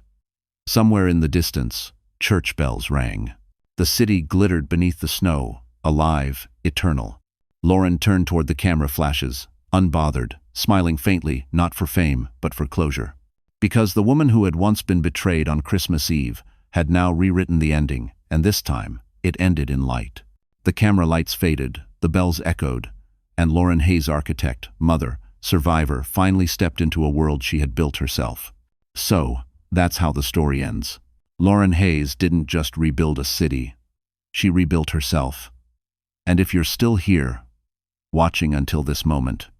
Somewhere in the distance, church bells rang. The city glittered beneath the snow, alive, eternal. Lauren turned toward the camera flashes, unbothered, smiling faintly, not for fame, but for closure. Because the woman who had once been betrayed on Christmas Eve had now rewritten the ending, and this time, it ended in light. The camera lights faded, the bells echoed, And Lauren Hayes, architect, mother, survivor, finally stepped into a world she had built herself. So, that's how the story ends. Lauren Hayes didn't just rebuild a city. She rebuilt herself. And if you're still here, watching until this moment,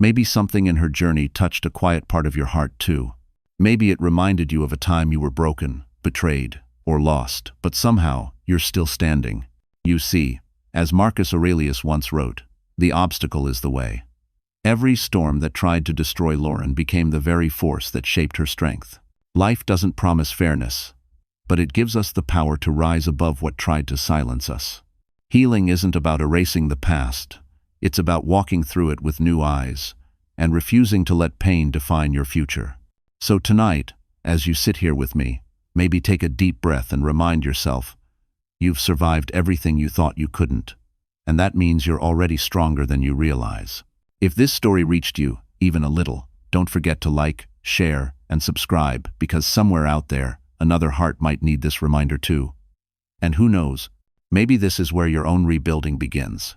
maybe something in her journey touched a quiet part of your heart too. Maybe it reminded you of a time you were broken, betrayed, or lost, but somehow you're still standing. You see, as Marcus Aurelius once wrote, the obstacle is the way. Every storm that tried to destroy Lauren became the very force that shaped her strength. Life doesn't promise fairness, but it gives us the power to rise above what tried to silence us. Healing isn't about erasing the past. It's about walking through it with new eyes and refusing to let pain define your future. So tonight, as you sit here with me, maybe take a deep breath and remind yourself, you've survived everything you thought you couldn't, and that means you're already stronger than you realize. If this story reached you, even a little, don't forget to like, share, and subscribe, because somewhere out there, another heart might need this reminder too. And who knows, maybe this is where your own rebuilding begins.